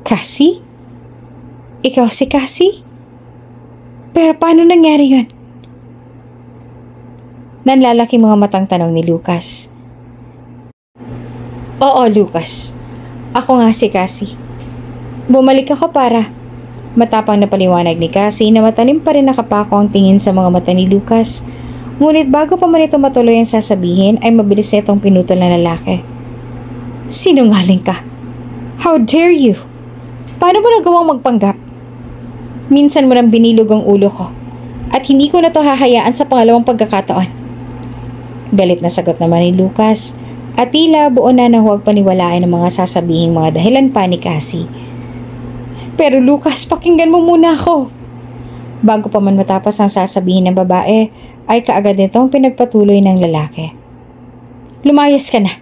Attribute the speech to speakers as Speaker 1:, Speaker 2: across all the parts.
Speaker 1: Cassie? Ikaw si Cassie? Pero paano nangyari yun? Nanlalaki mga matang tanong ni Lucas. Oo, Lucas. Ako nga si Cassie. Bumalik ako para... Matapang na paliwanag ni Cassie na matalim pa rin nakapako ang tingin sa mga mata ni Lucas. Ngunit bago pa man ito matuloy ang sasabihin ay mabilis na itong pinutol na lalaki. Sinungaling ka. How dare you? Paano mo nagawang magpanggap? Minsan mo nang binilog ang ulo ko at hindi ko na to hahayaan sa pangalawang pagkakataon. Galit na sagot naman ni Lucas at tila buo na huwag paniwalain ang mga sasabihing mga dahilan pa ni Cassie. Pero Lucas, pakinggan mo muna ako. Bago pa man matapos ang sasabihin ng babae, ay kaagad nitong pinagpatuloy ng lalaki. Lumayas ka na.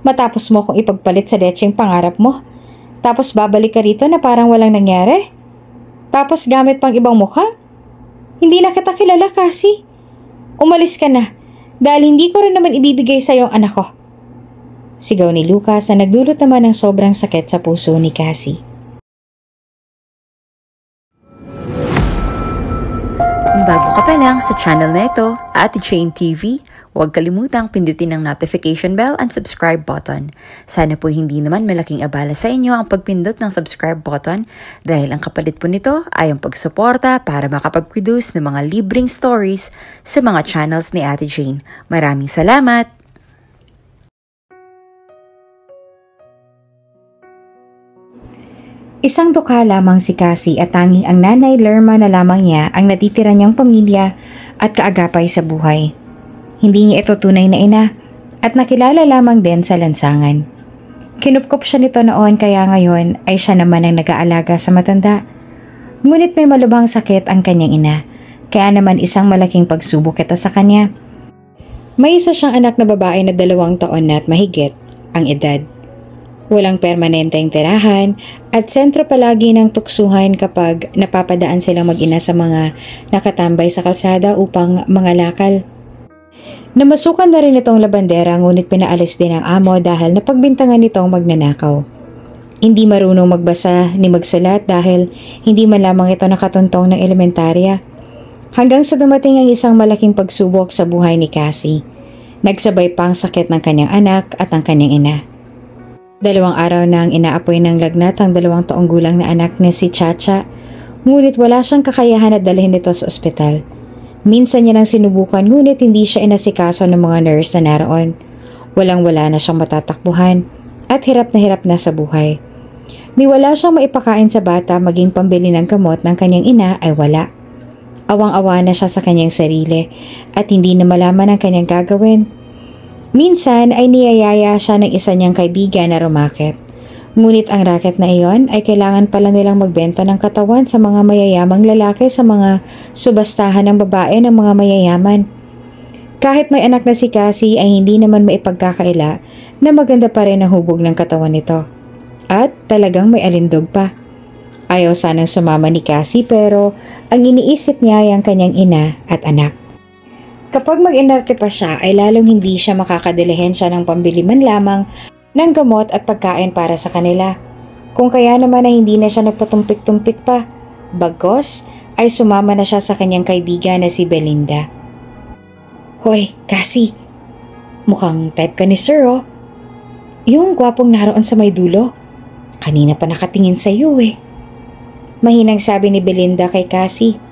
Speaker 1: Matapos mo kong ipagpalit sa letseng pangarap mo. Tapos babalik ka rito na parang walang nangyari. Tapos gamit pang ibang mukha. Hindi na kita kilala, Cassie. Umalis ka na, dahil hindi ko rin naman ibibigay sa iyong anak ko. Sigaw ni Lucas na nagdulot naman ng sobrang sakit sa puso ni Cassie.
Speaker 2: Kung bago ka pa lang sa channel na ito, Ate Jane TV, huwag kalimutang pindutin ang notification bell and subscribe button. Sana po hindi naman malaking abala sa inyo ang pagpindot ng subscribe button dahil ang kapalit po nito ay ang pagsuporta para makapag-produce ng mga libreng stories sa mga channels ni Ate Jane. Maraming salamat!
Speaker 1: Isang tuka lamang si Cassie at tanging ang nanay Lerma na lamang niya ang natitira niyang pamilya at kaagapay sa buhay. Hindi niya ito tunay na ina at nakilala lamang din sa lansangan. Kinupkop siya nito noon kaya ngayon ay siya naman ang nag-aalaga sa matanda. Ngunit may malubhang sakit ang kanyang ina, kaya naman isang malaking pagsubok ito sa kanya. May isa siyang anak na babae na 2 taon na at mahigit ang edad. Walang permanenteng tirahan at sentro palagi ng tuksuhan kapag napapadaan silang mag-ina sa mga nakatambay sa kalsada upang mangalakal. Namasukan na rin itong labandera ngunit pinaalis din ang amo dahil napagbintangan nitong magnanakaw. Hindi marunong magbasa ni magsulat dahil hindi man lamang ito nakatuntong ng elementarya. Hanggang sa dumating ang isang malaking pagsubok sa buhay ni Cassie. Nagsabay pa ang sakit ng kanyang anak at ang kanyang ina. 2 araw na ang inaapoy ng lagnat ang 2 taong gulang na anak na si Chacha, ngunit wala siyang kakayahan at dalhin ito sa ospital. Minsan niya nang sinubukan ngunit hindi siya inasikaso ng mga nurse na naroon. Walang-wala na siyang matatakbuhan at hirap na sa buhay. Ni wala siyang maipakain sa bata maging pambili ng gamot ng kanyang ina ay wala. Awang-awa na siya sa kanyang sarili at hindi na malaman ang kanyang gagawin. Minsan ay niyayaya siya ng isa niyang kaibigan na rumakit. Ngunit ang racket na iyon ay kailangan pala nilang magbenta ng katawan sa mga mayayamang lalaki sa mga subastahan ng babae ng mga mayayaman. Kahit may anak na si Cassie ay hindi naman maipagkakaila na maganda pa rin ang hubog ng katawan nito. At talagang may alindog pa. Ayaw sanang sumama ni Cassie pero ang iniisip niya ay ang kanyang ina at anak. Kapag mag-inarte pa siya ay lalong hindi siya makakadilihensya ng pambili man lamang ng gamot at pagkain para sa kanila. Kung kaya naman ay hindi na siya nagpatumpik-tumpik pa. Bagkos ay sumama na siya sa kanyang kaibigan na si Belinda. Hoy, Cassie. Mukhang type ka ni Sir oh. Yung gwapong naroon sa may dulo. Kanina pa nakatingin sa iyo eh. Mahinang sabi ni Belinda kay Cassie.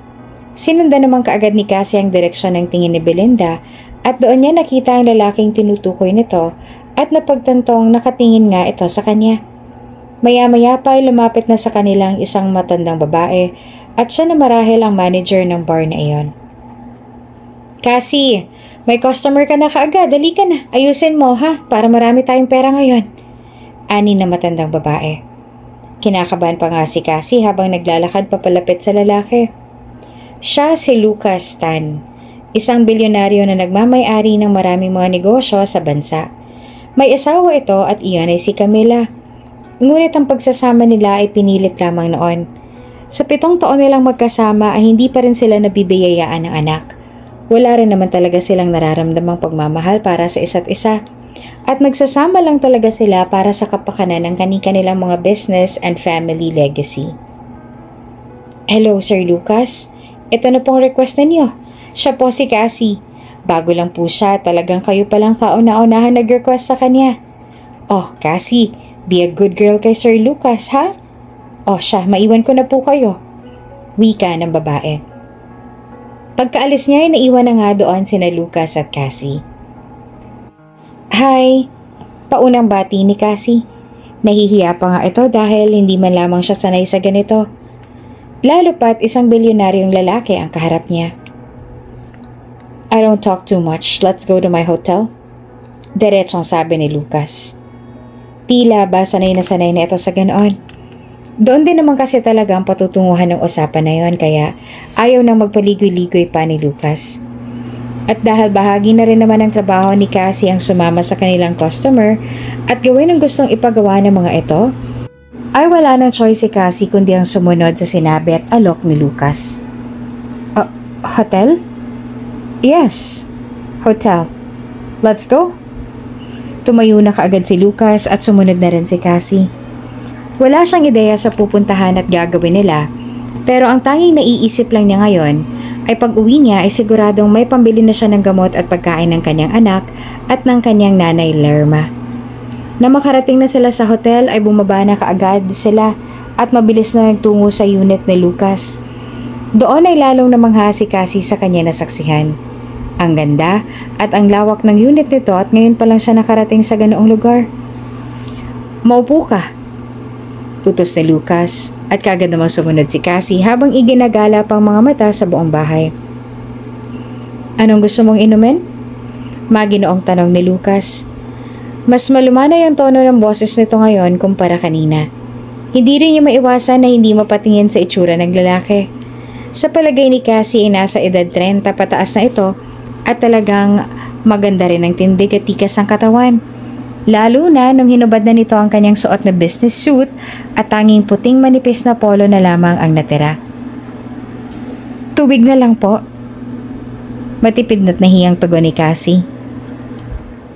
Speaker 1: Sinundan naman kaagad ni Cassie ang direksyon ng tingin ni Belinda at doon niya nakita ang lalaking tinutukoy nito at napagtantong nakatingin nga ito sa kanya. Maya-maya pa ay lumapit na sa kanilang isang matandang babae at siya na marahil ang manager ng bar na iyon. Cassie, may customer ka na kaagad. Dali ka na. Ayusin mo ha para marami tayong pera ngayon. Ani na matandang babae. Kinakabahan pa nga si Cassie habang naglalakad papalapit sa lalaki. Siya si Lucas Tan, isang bilyonaryo na nagmamay-ari ng maraming mga negosyo sa bansa. May asawa ito at iyon ay si Camila. Ngunit ang pagsasama nila ay pinilit lamang noon. Sa 7 taon nilang magkasama ay hindi pa rin sila nabibiyayaan ng anak. Wala rin naman talaga silang nararamdamang pagmamahal para sa isa't isa. At nagsasama lang talaga sila para sa kapakanan ng kanilang mga business and family legacy. Hello, Sir Lucas. Ito na pong request ninyo. Siya po si Cassie. Bago lang po siya, talagang kayo palang kauna-unahan nag-request sa kanya. Oh, Cassie, be a good girl kay Sir Lucas, ha? Oh, siya, maiwan ko na po kayo. Wika ng babae. Pagkaalis niya ay naiwan na nga doon sina Lucas at Cassie. Hi! Paunang bati ni Cassie. Nahihiya pa nga ito dahil hindi man lamang siya sanay sa ganito. Lalo pat isang bilyonaryong lalaki ang kaharap niya. I don't talk too much. Let's go to my hotel. Diretsong sabi ni Lucas. Tila ba sanay na ito sa ganoon. Doon din naman kasi talaga ang patutunguhan ng usapan na yon kaya ayaw nang magpaligoy-ligoy pa ni Lucas. At dahil bahagi na rin naman ng trabaho ni Cassie ang sumama sa kanilang customer at gawin ang gustong ipagawa ng mga ito, ay wala nang choice si Cassie kundi ang sumunod sa sinabi at alok ni Lucas. Hotel? Yes, hotel. Let's go. Tumayo na kaagad si Lucas at sumunod na rin si Cassie. Wala siyang ideya sa pupuntahan at gagawin nila, pero ang tanging naiisip lang niya ngayon ay pag-uwi niya ay siguradong may pambili na siya ng gamot at pagkain ng kanyang anak at ng kanyang nanay Lerma. Na makarating na sila sa hotel ay bumaba na kaagad sila at mabilis na nagtungo sa unit ni Lucas. Doon ay lalong namangha si Cassie sa kanya nasaksihan. Ang ganda at ang lawak ng unit nito at ngayon pa lang siya nakarating sa ganoong lugar. Maupo ka. Utos ni Lucas at kagad namang sumunod si Cassie habang iginagala pang mga mata sa buong bahay. Anong gusto mong inumin? Maginoong tanong ni Lucas. Mas malumanay ang tono ng boses nito ngayon kumpara kanina. Hindi rin niya maiwasan na hindi mapatingin sa itsura ng lalaki. Sa palagay ni Cassie ay nasa edad 30 pataas na ito at talagang maganda rin ang tindig at tikas ng katawan. Lalo na nung hinubad na nito ang kanyang suot na business suit at tanging puting manipis na polo na lamang ang natira. Tubig na lang po. Matipid na't nahiyang tugon ni Cassie.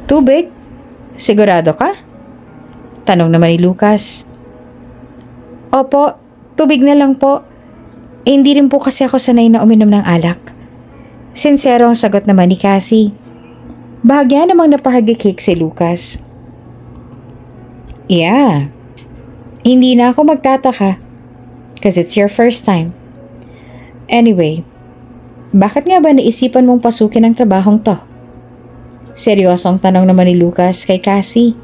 Speaker 1: Tubig? Sigurado ka? Tanong naman ni Lucas. Opo, tubig na lang po. Hindi rin po kasi ako sanay na uminom ng alak. Sincero ang sagot naman ni Cassie. Bahagya namang napahagikik si Lucas. Yeah. Hindi na ako magtataka. Cause it's your first time. Anyway, bakit nga ba naisipan mong pasukin ang trabahong to? Seryosong tanong naman ni Lucas kay Cassie.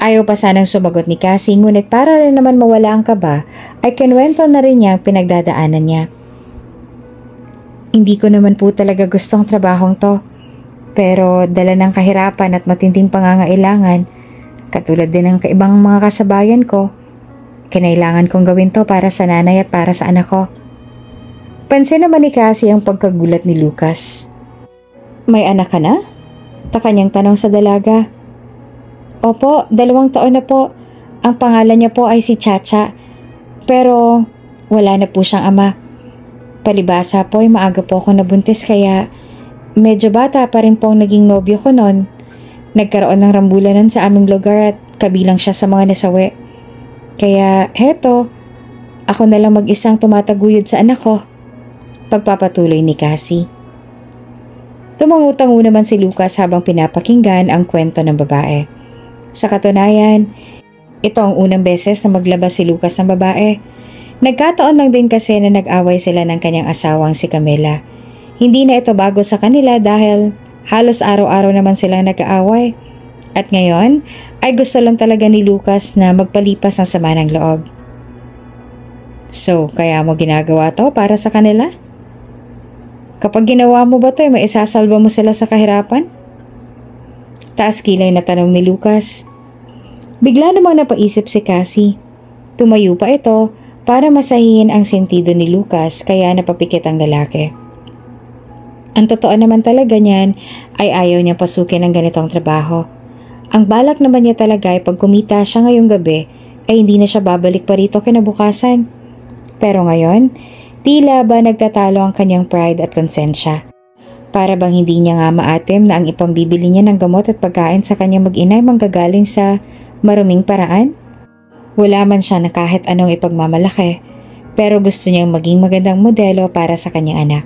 Speaker 1: Ayaw pa sanang sumagot ni Cassie ngunit para rin naman mawala ang kaba ay kinwento na rin niya ang pinagdadaanan niya. Hindi ko naman po talaga gustong trabahong to. Pero dala ng kahirapan at matinding pangangailangan, katulad din ng kaibang mga kasabayan ko, kinailangan kong gawin to para sa nanay at para sa anak ko. Pansin naman ni Cassie ang pagkagulat ni Lucas. May anak ka na? Kanyang tanong sa dalaga. Opo, 2 taon na po. Ang pangalan niya po ay si Chacha. Pero wala na po siyang ama. Palibasa po ay maaga po ako nabuntis kaya medyo bata pa rin po ang naging nobyo ko noon. Nagkaroon ng rambulanan sa aming lugar at kabilang siya sa mga nasawi. Kaya heto, ako na lang mag-isang tumataguyod sa anak ko. Pagpapatuloy ni Cassie. Tumangutango naman si Lucas habang pinapakinggan ang kwento ng babae. Sa katunayan, ito ang unang beses na maglabas si Lucas ng babae. Nagkataon lang din kasi na nag-away sila ng kanyang asawang si Camila. Hindi na ito bago sa kanila dahil halos araw-araw naman silang nag-aaway. At ngayon ay gusto lang talaga ni Lucas na magpalipas ng sama ng loob. So, kaya mo ginagawa to para sa kanila? Kapag ginawa mo ba to, may isasalba mo sila sa kahirapan? Taas kilay na tanong ni Lucas. Bigla namang napaisip si Cassie. Tumayo pa ito para masahihin ang sentido ni Lucas kaya napapikit ang lalaki. Ang totoo naman talaga niyan ay ayaw niya pasukin ang ganitong trabaho. Ang balak naman niya talaga ay pag kumita siya ngayong gabi ay hindi na siya babalik pa rito kinabukasan. Pero ngayon, tila ba nagtatalo ang kanyang pride at konsensya. Para bang hindi niya nga maatim na ang ipambibili niya ng gamot at pagkain sa kanyang mag-ina ay manggagaling sa maruming paraan? Wala man siya na kahit anong ipagmamalaki, pero gusto niyang maging magandang modelo para sa kanyang anak.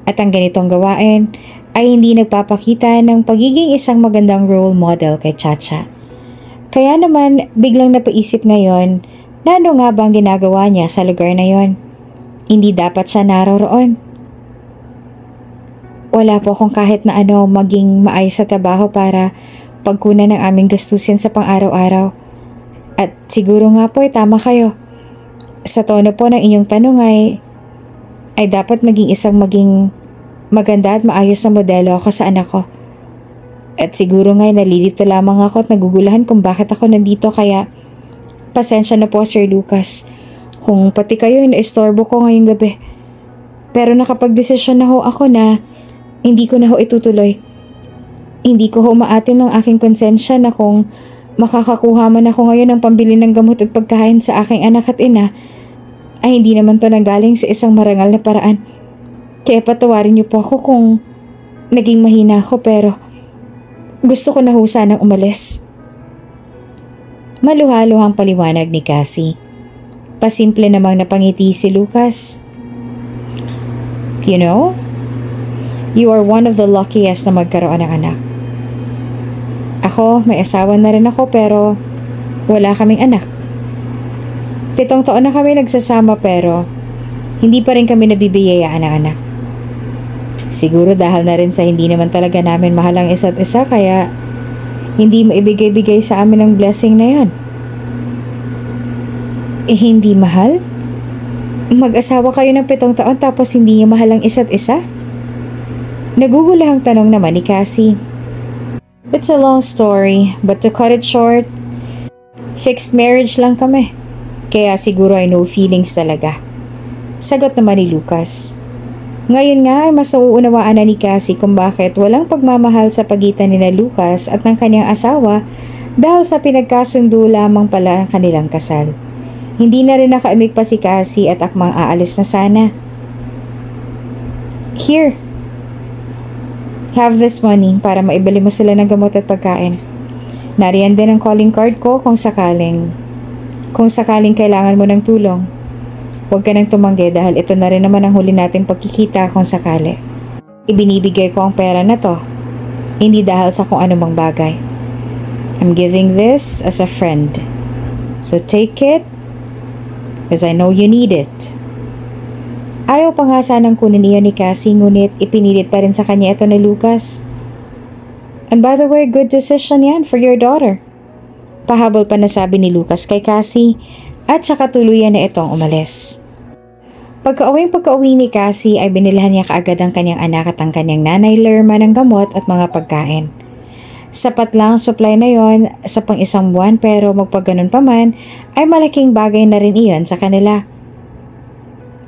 Speaker 1: At ang ganitong gawain ay hindi nagpapakita ng pagiging isang magandang role model kay Chacha. Kaya naman biglang napaisip ngayon na ano nga bang ginagawa niya sa lugar na yon. Hindi dapat siya naroroon. Wala po akong kahit na ano maging maayos sa trabaho para pagkunan ng aming gastusin sa pang-araw-araw. At siguro nga po ay tama kayo. Sa tono po ng inyong tanong ay dapat maging maganda at maayos na modelo ako sa anak ko. At siguro nga nalilito lamang ako at nagugulahan kung bakit ako nandito, kaya pasensya na po Sir Lucas kung pati kayo na-istorbo ko ngayong gabi. Pero nakapag-desisyon na ho ako na hindi ko na ho itutuloy. Hindi ko ho maatim ng aking konsensya na kung makakakuha man ako ngayon ng pambili ng gamot at pagkain sa aking anak at ina, ay hindi naman to nanggaling sa isang marangal na paraan. Kaya patawarin niyo po ako kung naging mahina ako, pero gusto ko na ho sanang umalis. Maluhaluhang paliwanag ni Cassie. Pasimple namang napangiti si Lucas. You know, you are one of the luckiest na magkaroon ng anak. Ako, may asawa na rin ako pero wala kaming anak. 7 taon na kami nagsasama pero hindi pa rin kami nabibiyayaan ng anak. Siguro dahil na rin sa hindi naman talaga namin mahal ang isa't isa, kaya hindi maibigay-bigay sa amin ang blessing na yon. Hindi mahal? Mag-asawa kayo ng 7 taon tapos hindi niyo mahal ang isa't isa? Nagugulahang tanong naman ni Cassie. It's a long story, but to cut it short, fixed marriage lang kami. Kaya siguro ay no feelings talaga. Sagot naman ni Lucas. Ngayon nga ay mas nauunawaan na ni Cassie kung bakit walang pagmamahal sa pagitan ni na Lucas at ng kanyang asawa dahil sa pinagkasundo lamang pala ang kanilang kasal. Hindi na rin nakaimik pa si Cassie at akmang aalis na sana. Here, have this money para maibili mo sila ng gamot at pagkain. Nariyan din ang calling card ko kung sakaling kailangan mo ng tulong. Huwag ka nang tumanggi dahil ito na rin naman ang huli nating pagkikita kung sakali. Ibinibigay ko ang pera na to, hindi dahil sa kung anumang bagay. I'm giving this as a friend. So take it, because I know you need it. Ayaw pa nga sanang kunin iyon ni Cassie, ngunit ipinilit pa rin sa kanya ito ni Lucas. And by the way, good decision yan for your daughter. Pahabol pa nasabi ni Lucas kay Cassie at saka tuluyan na itong umalis. Pagka-uwi ni Cassie ay binilhan niya kaagad ang kanyang anak at ang kanyang nanay Lerma ng gamot at mga pagkain. Sapat lang ang supply na yon sa pang-1 buwan, pero magpaganon pa man ay malaking bagay na rin iyon sa kanila.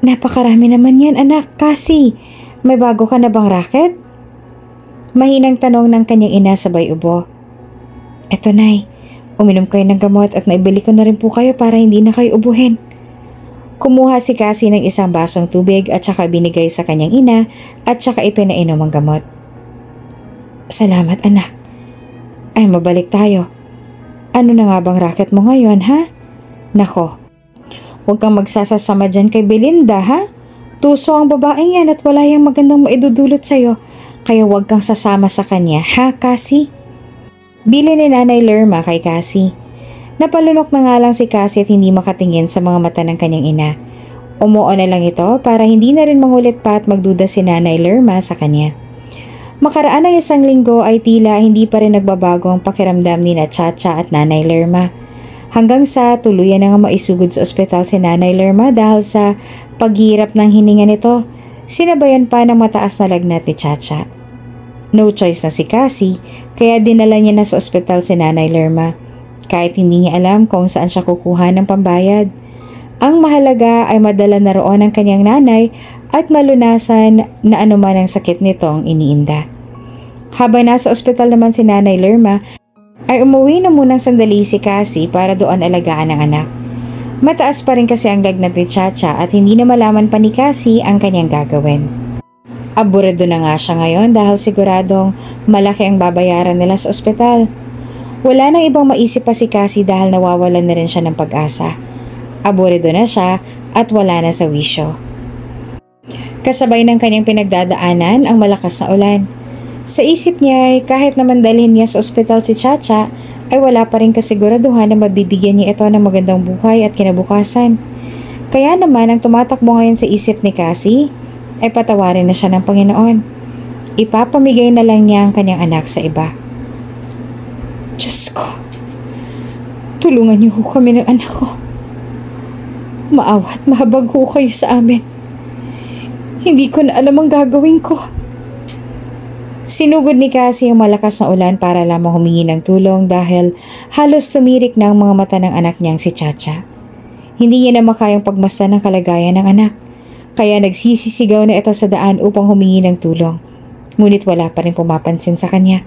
Speaker 1: Napakarami naman yan anak. Cassie, may bago ka na bang racket? Mahinang tanong ng kanyang ina sabay ubo. Eto nay, uminom kayo ng gamot at naibili ko na rin po kayo para hindi na kayo ubuhin. Kumuha si Cassie ng isang basong tubig at saka binigay sa kanyang ina at saka ipinainom ang gamot. Salamat anak. Ay mabalik tayo. Ano na nga bang racket mo ngayon ha? Nako, huwag kang magsasasama dyan kay Belinda ha? Tuso ang babaeng yan at wala yung magandang maidudulot sa'yo. Kaya huwag kang sasama sa kanya ha Cassie? Bili ni Nanay Lerma kay Cassie. Napalunok na nga lang si Cassie at hindi makatingin sa mga mata ng kanyang ina. Umuo na lang ito para hindi na rin mangulit pa at magduda si Nanay Lerma sa kanya. Makaraan ng 1 linggo ay tila hindi pa rin nagbabago ang pakiramdam ni na Chacha at Nanay Lerma. Hanggang sa tuluyan na nga maisugod sa ospital si Nanay Lerma dahil sa paghirap ng hininga nito, sinabayan pa ng mataas na lagnat ni Chacha. No choice na si Cassie, kaya dinala niya na sa ospital si Nanay Lerma. Kahit hindi niya alam kung saan siya kukuha ng pambayad. Ang mahalaga ay madala na roon ang kanyang nanay at malunasan na anuman ang sakit nitong iniinda. Habang nasa ospital naman si Nanay Lerma, ay umuwi na munang sandali si Cassie para doon alagaan ang anak. Mataas pa rin kasi ang lagnat ni Chacha at hindi na malaman pa ni Cassie ang kanyang gagawin. Aburado na nga siya ngayon dahil siguradong malaki ang babayaran nila sa ospital. Wala nang ibang maisip pa si Cassie dahil nawawalan na rin siya ng pag-asa. Aburado na siya at wala na sa wisyo. Kasabay ng kanyang pinagdadaanan ang malakas na ulan. Sa isip niya ay kahit naman dalhin niya sa ospital si Chacha ay wala pa rin kasiguraduhan na mabibigyan niya ito ng magandang buhay at kinabukasan. Kaya naman ang tumatakbo ngayon sa isip ni Cassie ay patawarin na siya ng Panginoon. Ipapamigay na lang niya ang kanyang anak sa iba. Diyos ko, tulungan niyo ho kami ng anak ko. Maawa at mahabag ho kayo sa amin. Hindi ko na alam ang gagawin ko. Sinugod ni Cassie ang malakas na ulan para lamang humingi ng tulong dahil halos tumirik na ang mga mata ng anak niyang si Chacha. Hindi niya na makayang pagmasdan ng kalagayan ng anak, kaya nagsisisigaw na ito sa daan upang humingi ng tulong. Ngunit wala pa rin pumapansin sa kanya.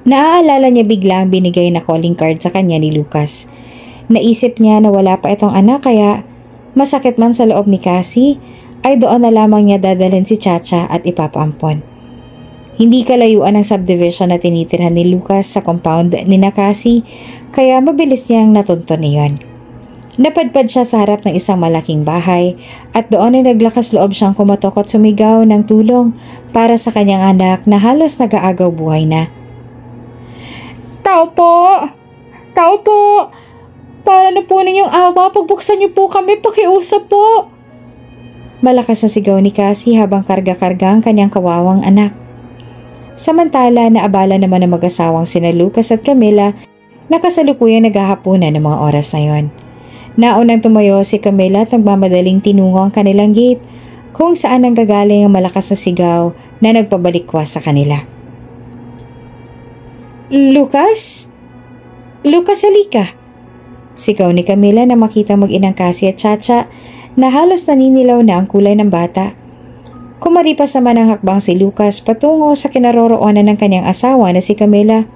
Speaker 1: Naaalala niya bigla ang binigay na calling card sa kanya ni Lucas. Naisip niya na wala pa itong anak kaya masakit man sa loob ni Cassie ay doon na lamang niya dadalhin si Chacha at ipapaampon. Hindi kalayuan ang subdivision na tinitirhan ni Lucas sa compound ni Cassie kaya mabilis niyang natunton niyon. Napadpad siya sa harap ng isang malaking bahay at doon ay naglakas loob siyang kumatok at sumigaw ng tulong para sa kanyang anak na halos nag-aagaw buhay na. Tao po! Tao po! Para na po ninyong awa, pagbuksan niyo po kami, pakiusap po! Malakas na sigaw ni Cassie habang karga-karga ang kanyang kawawang anak. Samantala, naabala naman ang mag-asawang sina Lucas at Camila na kasalukuyang naghahapunan ng mga oras na yon. Naunang tumayo si Camila at nagmamadaling tinungo ang kanilang gate kung saan ang gagaling ang malakas na sigaw na nagpabalikwas sa kanila. Lucas? Lucas, halika! Sigaw ni Camila na makita mag-inang Cassie at Chacha na halos naninilaw na ang kulay ng bata. Kumaripas naman ang hakbang si Lucas patungo sa kinaroroonan ng kanyang asawa na si Camila.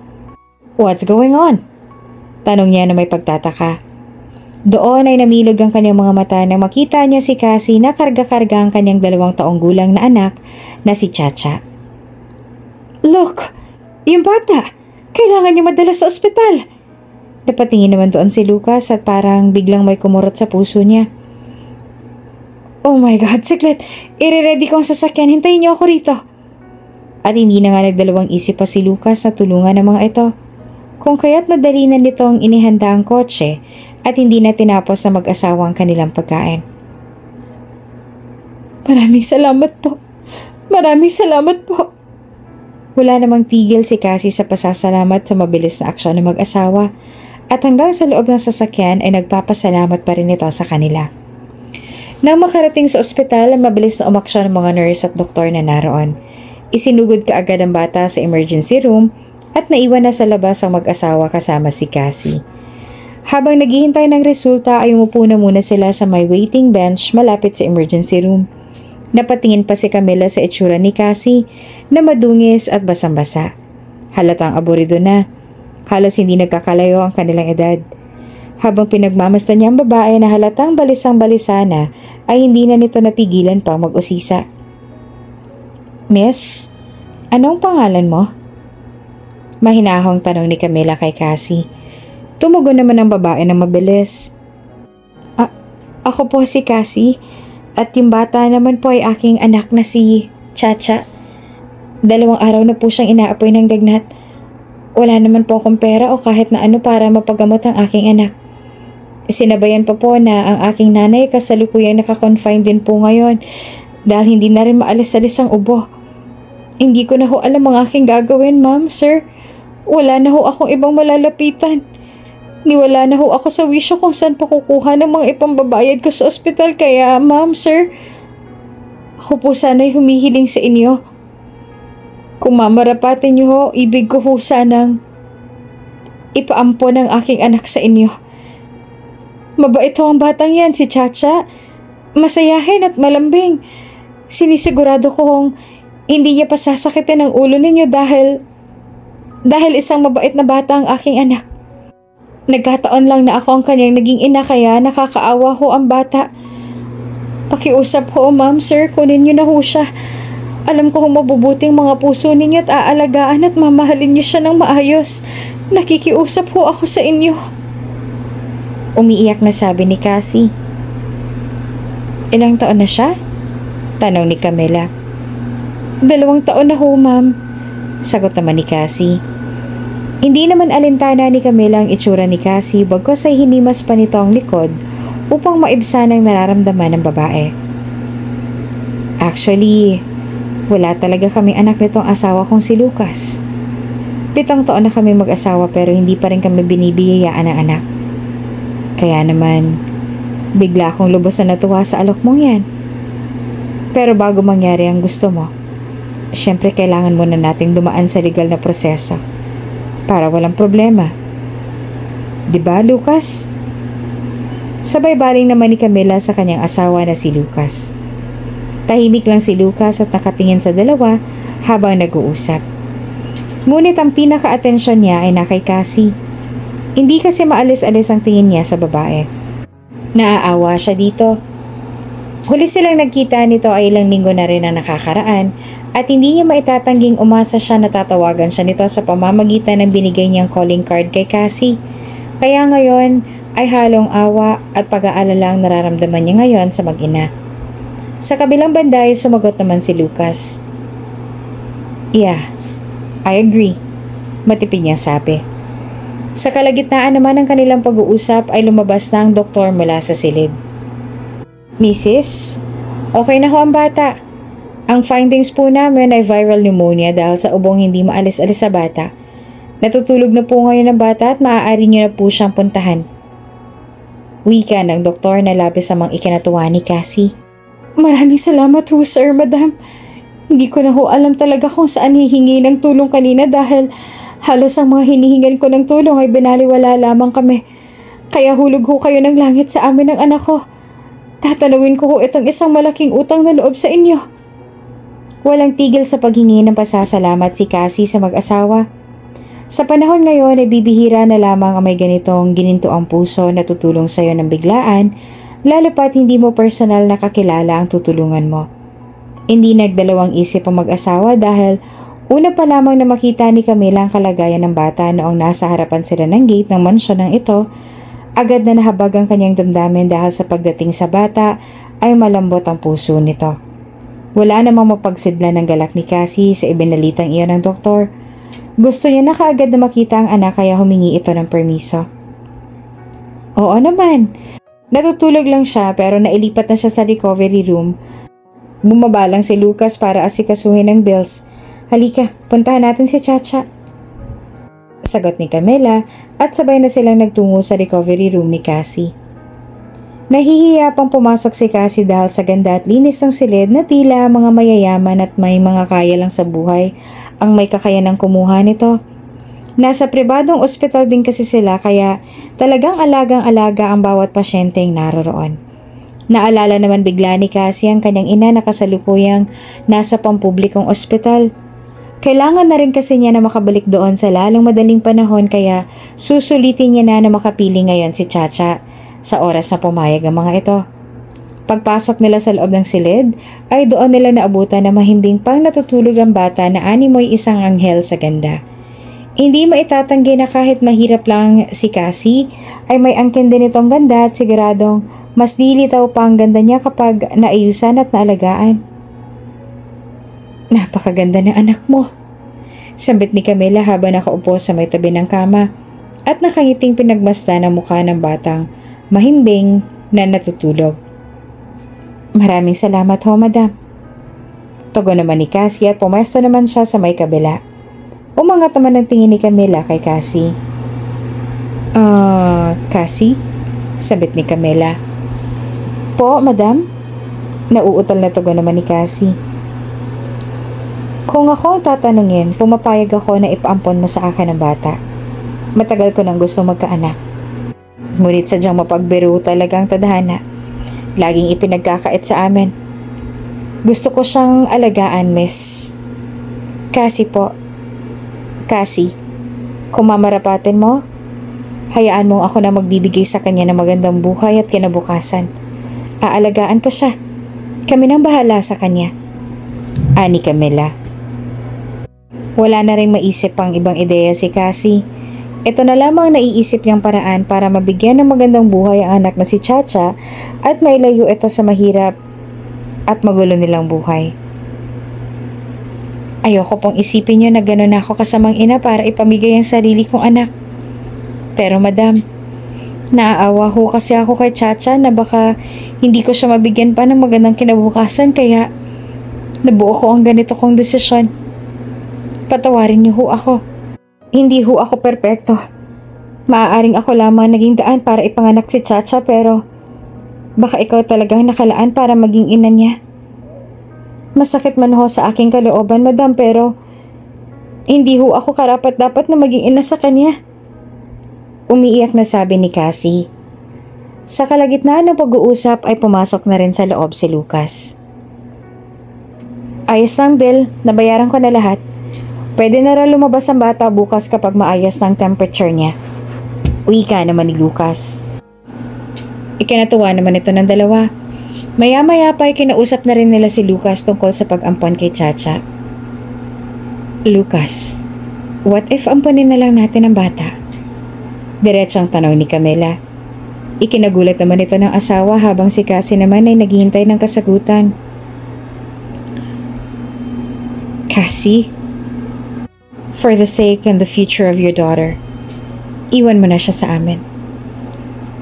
Speaker 1: What's going on? Tanong niya na may pagtataka. Doon ay namilog ang kanyang mga mata nang makita niya si Cassie na karga-karga ang kanyang 2 taong gulang na anak na si Chacha. Look! Yung bata! Kailangan niya madala sa ospital! Napatingin naman doon si Lucas at parang biglang may kumurot sa puso niya. Oh my God, saglit! I-ready ko ang sasakyan, hintayin niyo ako rito! At hindi na nga nagdalawang isip pa si Lucas na tulungan ng mga ito. Kung kaya't madali na nitong inihanda ang kotse at hindi na tinapos sa mag-asawa ang kanilang pagkain. Maraming salamat po! Maraming salamat po! Wala namang tigil si Cassie sa pasasalamat sa mabilis na aksyon ng mag-asawa at hanggang sa loob ng sasakyan ay nagpapasalamat pa rin ito sa kanila. Nang makarating sa ospital, mabilis na umaksyon ng mga nurse at doktor na naroon. Isinugod kaagad ang bata sa emergency room at naiwan na sa labas ang mag-asawa kasama si Cassie. Habang naghihintay ng resulta ay umupo na muna sila sa may waiting bench malapit sa emergency room. Napatingin pa si Camila sa itsura ni Cassie na madungis at basang-basa. Halatang aburido na. Halos hindi nagkakalayo ang kanilang edad. Habang pinagmamasdan niya ang babae na halatang balisang-balisa na ay hindi na nito napigilan pang mag-usisa. Miss, anong pangalan mo? Mahinahong tanong ni Camila kay Cassie. Tumugon naman ang babae na mabilis. Ako po si Cassie at yung bata naman po ay aking anak na si Chacha. 2 araw na po siyang inaapoy ng lagnat. Wala naman po akong pera o kahit na ano para mapagamot ang aking anak. Sinabayan pa po na ang aking nanay kasalukuyang nakakonfine din po ngayon dahil hindi na rin maalis-alis ang ubo. Hindi ko na ho alam ang aking gagawin, ma'am, sir. Wala na ho akong ibang malalapitan. Niwala na ho ako sa wisyo kung saan pa kukuha ng mga ipambabayad ko sa ospital kaya, ma'am, sir. Ako po sana'y humihiling sa inyo. Kung mamarapatin niyo ho, ibig ko ho sanang ipaampon ang aking anak sa inyo. Mabait ho ang batang yan, si Chacha. Masayahin at malambing. Sinisigurado ko kung hindi niya pasasakitin ang ulo ninyo dahil isang mabait na bata ang aking anak. Nagkataon lang na ako ang kanyang naging ina kaya nakakaawa ho ang bata. Pakiusap ho, ma'am, sir, kunin niyo na ho siya. Alam ko mabubuting mga puso ninyo at aalagaan at mamahalin niyo siya ng maayos. Nakikiusap ho ako sa inyo. Umiiyak na sabi ni Cassie. Ilang taon na siya? Tanong ni Camila. 2 taon na ho, ma'am. Sagot naman ni Cassie. Hindi naman alintana ni Camila ang itsura ni Cassie bagkus ay hinimas pa nito ang likod upang maibsan ang nararamdaman ng babae. Actually, wala talaga kaming anak nitong asawa kong si Lucas. 7 taon na kami mag-asawa pero hindi pa rin kami binibiyayaan ng anak. Kaya naman, bigla akong lubos na natuwa sa alok mong yan. Pero bago mangyari ang gusto mo, syempre kailangan muna nating dumaan sa legal na proseso para walang problema. Diba, Lucas? Sabay baling naman ni Camila sa kanyang asawa na si Lucas. Tahimik lang si Lucas at nakatingin sa dalawa habang nag-uusap. Ngunit ang pinaka-atensyon niya ay na kay Cassie. Hindi kasi maalis-alis ang tingin niya sa babae. Naaawa siya dito. Huli silang nagkita nito ay ilang linggo na rin ang nakakaraan at hindi niya maitatangging umasa siya na tatawagan siya nito sa pamamagitan ng binigay niyang calling card kay Cassie. Kaya ngayon ay halong awa at pag-aalala ang nararamdaman niya ngayon sa mag-ina. Sa kabilang banda ay sumagot naman si Lucas. Yeah, I agree. Matipid niyang sabi. Sa kalagitnaan naman ng kanilang pag-uusap ay lumabas na ang doktor mula sa silid. Mrs., okay na ho ang bata. Ang findings po namin ay viral pneumonia dahil sa ubong hindi maalis-alis sa bata. Natutulog na po ngayon ang bata at maaari niyo na po siyang puntahan. Wika ng doktor na labis amang ikinatuwa ni Cassie. Maraming salamat ho, sir, madam. Hindi ko na ho alam talaga kung saan hihingi ng tulong kanina dahil halos ang mga hinihingan ko ng tulong ay binaliwala lamang kami. Kaya hulog ho kayo ng langit sa amin ng anak ko. Tatanawin ko ho itong isang malaking utang na loob sa inyo. Walang tigil sa paghingi ng pasasalamat si Cassie sa mag-asawa. Sa panahon ngayon ay bibihira na lamang ang may ganitong ginintoang puso na tutulong sa iyo ng biglaan, lalo pat hindi mo personal na kakilala ang tutulungan mo. Hindi nagdalawang isip ang mag-asawa dahil una pa lamang na makita ni Camila ang kalagayan ng bata noong nasa harapan sila ng gate ng mansyon ng ito, agad na nahabag ang kanyang damdamin dahil sa pagdating sa bata ay malambot ang puso nito. Wala namang mapagsidlan ng galak ni Cassie sa ibinalitang iyon ng doktor. Gusto niya na kaagad na makita ang anak kaya humingi ito ng permiso. Oo naman. Natutulog lang siya pero nailipat na siya sa recovery room. Bumaba lang si Lucas para asikasuhin ang bills. Halika, puntahan natin si Chacha. Sagot ni Camila at sabay na silang nagtungo sa recovery room ni Cassie. Nahihiya pang pumasok si Cassie dahil sa ganda at linis ng silid na tila mga mayayaman at may mga kaya lang sa buhay ang may kakayanang kumuha nito. Nasa pribadong ospital din kasi sila kaya talagang alagang-alaga ang bawat pasyenteng naroroon. Naalala naman bigla ni Cassie ang kanyang ina na kasalukuyang nasa pampublikong ospital. Kailangan na rin kasi niya na makabalik doon sa lalong madaling panahon kaya susulitin niya na makapili ngayon si Chacha sa oras na pumayag ang mga ito. Pagpasok nila sa loob ng silid ay doon nila naabutan na mahimbing pang natutulog ang bata na animoy isang anghel sa ganda. Hindi maitatanggi na kahit mahirap lang si Cassie ay may angkin din itong ganda at siguradong mas dilitaw pa ang ganda niya kapag naayusan at naalagaan. Napakaganda ng anak mo, sambit ni Camila habang nakaupo sa may tabi ng kama at nakangiting pinagmasdan ang mukha ng batang mahimbing na natutulog. Maraming salamat ho, madam. Tugon naman ni Cassie at pumesto naman siya sa may kabila. Umangat naman ang tingin ni Camila kay Cassie. Cassie? Sabit ni Camila. Po, madam? Nauutal na tugon naman ni Cassie. Kung ako ang tatanungin, pumapayag ako na ipaampon mo sa akin ang bata. Matagal ko nang gusto magkaanak. Ngunit sadyang mapagbiro talagang tadhana. Laging ipinagkakait sa amin. Gusto ko siyang alagaan, miss. Cassie po. Cassie, kung mamarapatin mo, hayaan mo ako na magbibigay sa kanya ng magandang buhay at kinabukasan. Aalagaan ko siya. Kami nang bahala sa kanya. ani Camila. Wala na rin maisip pang ibang ideya si Cassie. Ito na lamang naiisip niyang paraan para mabigyan ng magandang buhay ang anak na si Chacha at mailayo ito sa mahirap at magulo nilang buhay. Ayoko pong isipin niyo na gano'n ako kasamang ina para ipamigay ang sarili kong anak. Pero madam, naaawa ho kasi ako kay Chacha na baka hindi ko siya mabigyan pa ng magandang kinabukasan kaya nabuo ko ang ganito kong desisyon. Patawarin niyo ho ako. Hindi ho ako perpekto. Maaaring ako lamang naging daan para ipanganak si Chacha pero baka ikaw talagang nakalaan para maging ina niya. Masakit man ho sa aking kalooban, madam, pero hindi ho ako karapat-dapat na maging ina sa kanya. Umiiyak na sabi ni Cassie. Sa kalagitnaan ng pag-uusap ay pumasok na rin sa loob si Lucas. Ayos lang, Bill. Nabayaran ko na lahat. Pwede na rin lumabas ang bata bukas kapag maayos ng temperature niya. Wika naman ni Lucas. Ikinatuwa naman ito ng dalawa. Maya-maya pa ay kinausap na rin nila si Lucas tungkol sa pag-ampon kay Chacha. Lucas, what if amponin na lang natin ang bata? Diretsang tanong ni Camila. Ikinagulat naman ito ng asawa habang si Cassie naman ay naghihintay ng kasagutan. Cassie, for the sake and the future of your daughter, iwan mo na siya sa amin.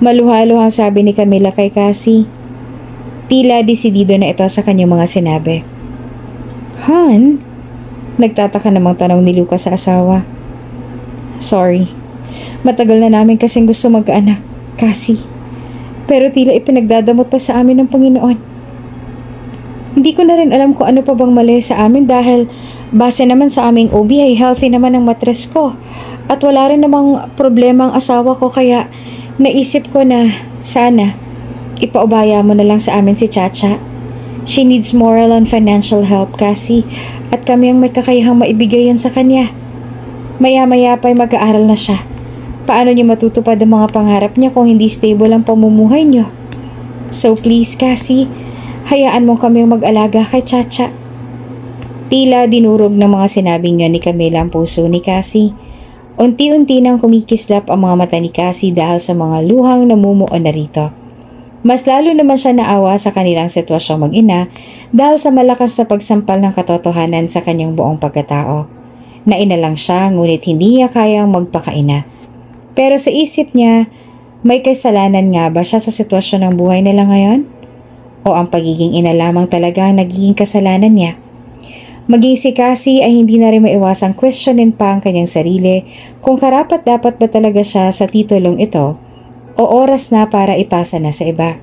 Speaker 1: Maluhalo ang sabi ni Camila kay Cassie. Tila desidido na ito sa kanyang mga sinabi. Han? Nagtataka namang tanong ni Lucas sa asawa. Sorry. Matagal na namin kasing gusto magkaanak, Cassie. Pero tila ipinagdadamot pa sa amin ng Panginoon. Hindi ko na rin alam kung ano pa bang mali sa amin dahil base naman sa aming OB ay healthy naman ang matres ko. At wala rin namang problema ang asawa ko kaya naisip ko na sana ipaubaya mo na lang sa amin si Chacha. She needs moral and financial help, Cassie, at kami ang may kakayahang maibigay yan sa kanya. Maya-maya pa'y mag-aaral na siya. Paano niyo matutupad ang mga pangarap niya kung hindi stable ang pamumuhay niyo? So please, Cassie, hayaan mong kami mag-alaga kay Chacha. Tila dinurog ng mga sinabi niya ni Camila ang puso ni Cassie. Unti-unti nang kumikislap ang mga mata ni Cassie dahil sa mga luhang namumuo na rito. Mas lalo naman siya naawa sa kanilang sitwasyong mag-ina dahil sa malakas na pagsampal ng katotohanan sa kanyang buong pagkatao. Naina lang siya ngunit hindi niya kayang magpakaina. Pero sa isip niya, may kasalanan nga ba siya sa sitwasyon ng buhay nila ngayon? O ang pagiging ina lamang talaga ang nagiging kasalanan niya? Maging si Cassie ay hindi na rin maiwasang questionin pa ang kanyang sarili kung karapat-dapat ba talaga siya sa titulong ito o oras na para ipasa na sa iba.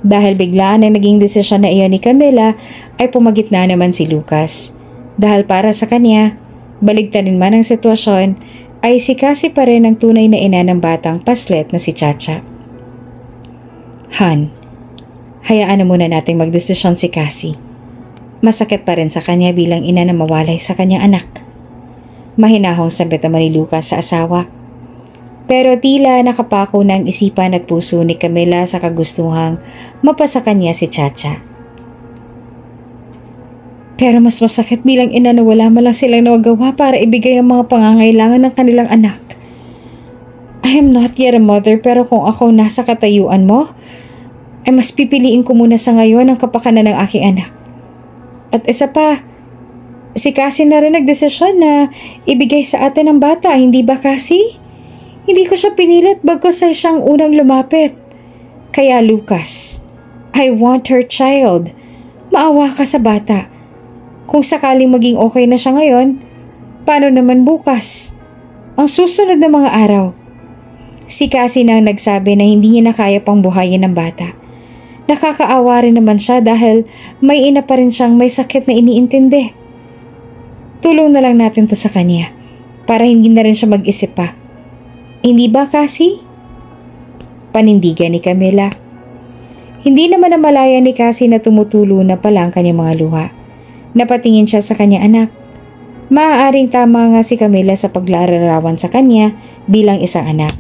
Speaker 1: Dahil biglaan ang naging desisyon na iyon ni Camila ay pumagitna naman si Lucas. Dahil para sa kanya, baligtarin man ang sitwasyon, ay si Cassie pa rin ang tunay na ina ng batang paslet na si Chacha. Han, hayaan na muna nating magdesisyon si Cassie. Masakit pa rin sa kanya bilang ina na mawalay sa kanyang anak. Mahinahong sabit naman ni Lucas sa asawa. Pero tila nakapako na ang isipan at puso ni Camila sa kagustuhang mapasa kanya si Chacha. Pero mas masakit bilang ina na wala man lang silang nagawa para ibigay ang mga pangangailangan ng kanilang anak. I am not yet a mother pero kung ako nasa katayuan mo, ay mas pipiliin ko muna sa ngayon ang kapakanan ng aking anak. At isa pa, si Cassie na rin nagdesisyon na ibigay sa atin ang bata, hindi ba Cassie? Hindi ko siya pinilit bagkus ay siyang unang lumapit. Kaya Lucas, I want her child. Maawa ka sa bata. Kung sakaling maging okay na siya ngayon, paano naman bukas? Ang susunod na mga araw. Si Cassie na ang nagsabi na hindi niya na kaya pang buhayin ng bata. Nakakaawa rin naman siya dahil may ina pa rin siyang may sakit na iniintindi. Tulong na lang natin to sa kanya para hindi na rin siya mag-isip pa. Hindi ba, Cassie? Panindigan ni Camila. Hindi naman namalaya ni Cassie na tumutulo na pala ang kanyang mga luha. Napatingin siya sa kanyang anak. Maaaring tama nga si Camila sa paglararawan sa kanya bilang isang anak.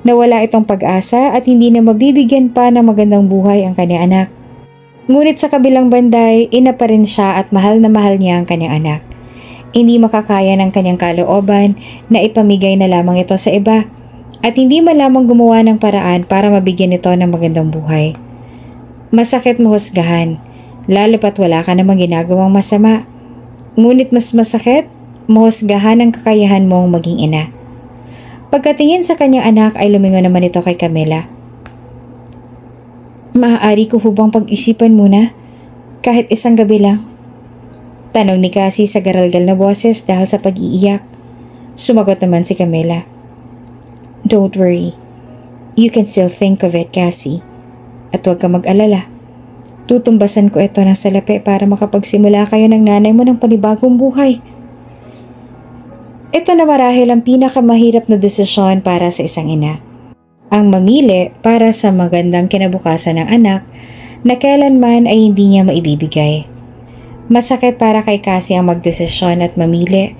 Speaker 1: Nawala itong pag-asa at hindi na mabibigyan pa ng magandang buhay ang kanyang anak. Ngunit sa kabilang banday, ina pa rin siya at mahal na mahal niya ang kanyang anak. Hindi makakaya ng kanyang kalooban na ipamigay na lamang ito sa iba at hindi man lamang gumawa ng paraan para mabigyan ito ng magandang buhay. Masakit mahusgahan, lalo pat wala ka namang ginagawang masama. Ngunit mas masakit, mahusgahan ang kakayahan mong maging ina. Pagkatingin sa kanyang anak ay lumingon naman ito kay Camila. Maaari ko hubang pag-isipan muna? Kahit isang gabi lang? Tanong ni Cassie sa garalgal na boses dahil sa pag-iiyak. Sumagot naman si Camila. Don't worry. You can still think of it, Cassie. At huwag ka mag-alala. Tutumbasan ko ito ng salapi para makapagsimula kayo ng nanay mo ng panibagong buhay. Ito na marahil ang pinakamahirap na desisyon para sa isang ina. Ang mamili para sa magandang kinabukasan ng anak na kailanman ay hindi niya maibibigay. Masakit para kay Cassie ang magdesisyon at mamili.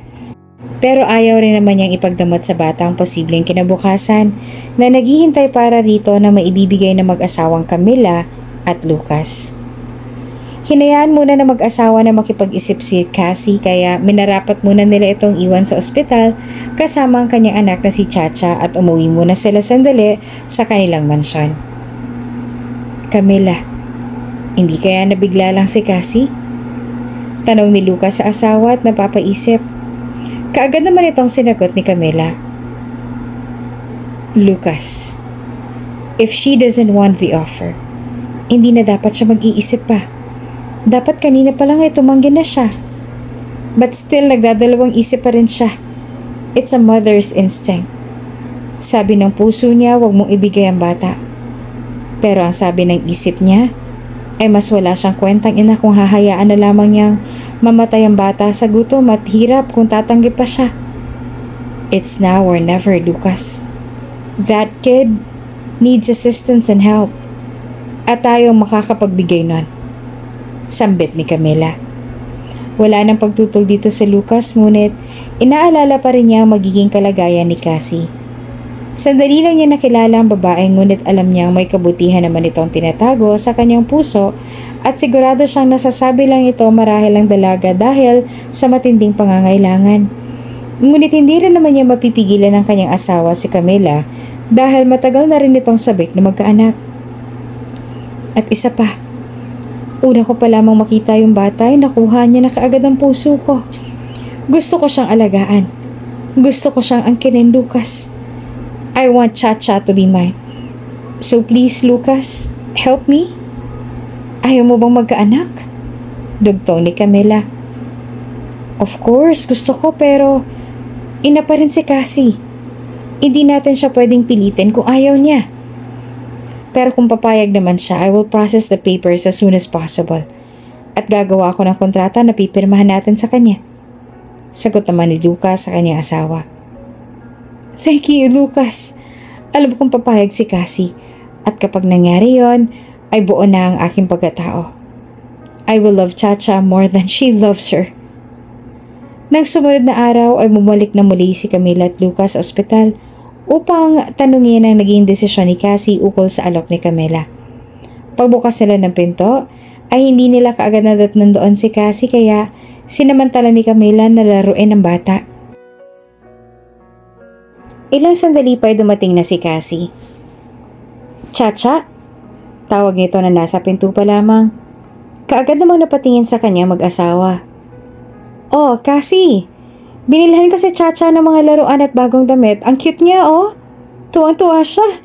Speaker 1: Pero ayaw rin naman niyang ipagdamot sa bata ang posibleng kinabukasan na naghihintay para rito na maibibigay ng mag-asawang Camila at Lucas. Hinayaan muna na mag-asawa na makipag-isip si Cassie kaya minarapat muna nila itong iwan sa ospital kasama ang kanyang anak na si Chacha at umuwi muna sila sandali sa kanilang mansyon. Camila, hindi kaya nabigla lang si Cassie? Tanong ni Lucas sa asawa at napapaisip. Kaagad naman itong sinagot ni Camila. Lucas, if she doesn't want the offer, hindi na dapat siya mag-iisip pa. Dapat kanina pa lang ay tumanggi na siya. But still nagdadalawang isip pa rin siya. It's a mother's instinct. Sabi ng puso niya, wag mong ibigay ang bata. Pero ang sabi ng isip niya, ay mas wala siyang kwentang ina kung hahayaan na lamang niyang mamatay ang bata sa gutom at hirap kung tatanggi pa siya. It's now or never, Lucas. That kid needs assistance and help. At tayo makakapagbigay nun. Sambit ni Camila. Wala nang pagtutol dito si Lucas ngunit inaalala pa rin niya ang magiging kalagayan ni Cassie. Sandali lang niya nakilala ang babae ngunit alam niyang may kabutihan naman itong tinatago sa kanyang puso at sigurado siyang nasasabi lang ito marahil ang dalaga dahil sa matinding pangangailangan. Ngunit hindi rin naman niya mapipigilan ng kanyang asawa si Camila dahil matagal na rin itong sabik na magkaanak. At isa pa, una ko pa lamang makita yung bata ay nakuha niya na kaagad ang puso ko. Gusto ko siyang alagaan. Gusto ko siyang angkinin, Lucas. I want Chacha to be mine. So please, Lucas, help me. Ayaw mo bang magkaanak? Dugtong ni Camila. Of course, gusto ko pero ina pa rin si Cassie. Hindi natin siya pwedeng pilitin kung ayaw niya. Pero kung papayag naman siya, I will process the papers as soon as possible. At gagawa ko ng kontrata na pipirmahan natin sa kanya. Sagot naman ni Lucas sa kanyang asawa. Thank you, Lucas. Alam kong papayag si Cassie. At kapag nangyari yon, ay buo na ang aking pagkatao. I will love Chacha more than she loves her. Nang sumunod na araw ay bumalik na muli si Camila at Lucas sa ospital upang tanungin ang naging desisyon ni Cassie ukol sa alok ni Camila. Pagbukas nila ng pinto, ay hindi nila kaagad nadatnan doon si Cassie kaya sinamantala ni Camila na laruin ang bata. Ilang sandali pa ay dumating na si Cassie. Chacha? Tawag nito na nasa pinto pa lamang. Kaagad namang napatingin sa kanya mag-asawa. Oh, Cassie! Binilhan ko si Chacha ng mga laruan at bagong damit. Ang cute niya, oh! Tuwang-tuwa siya.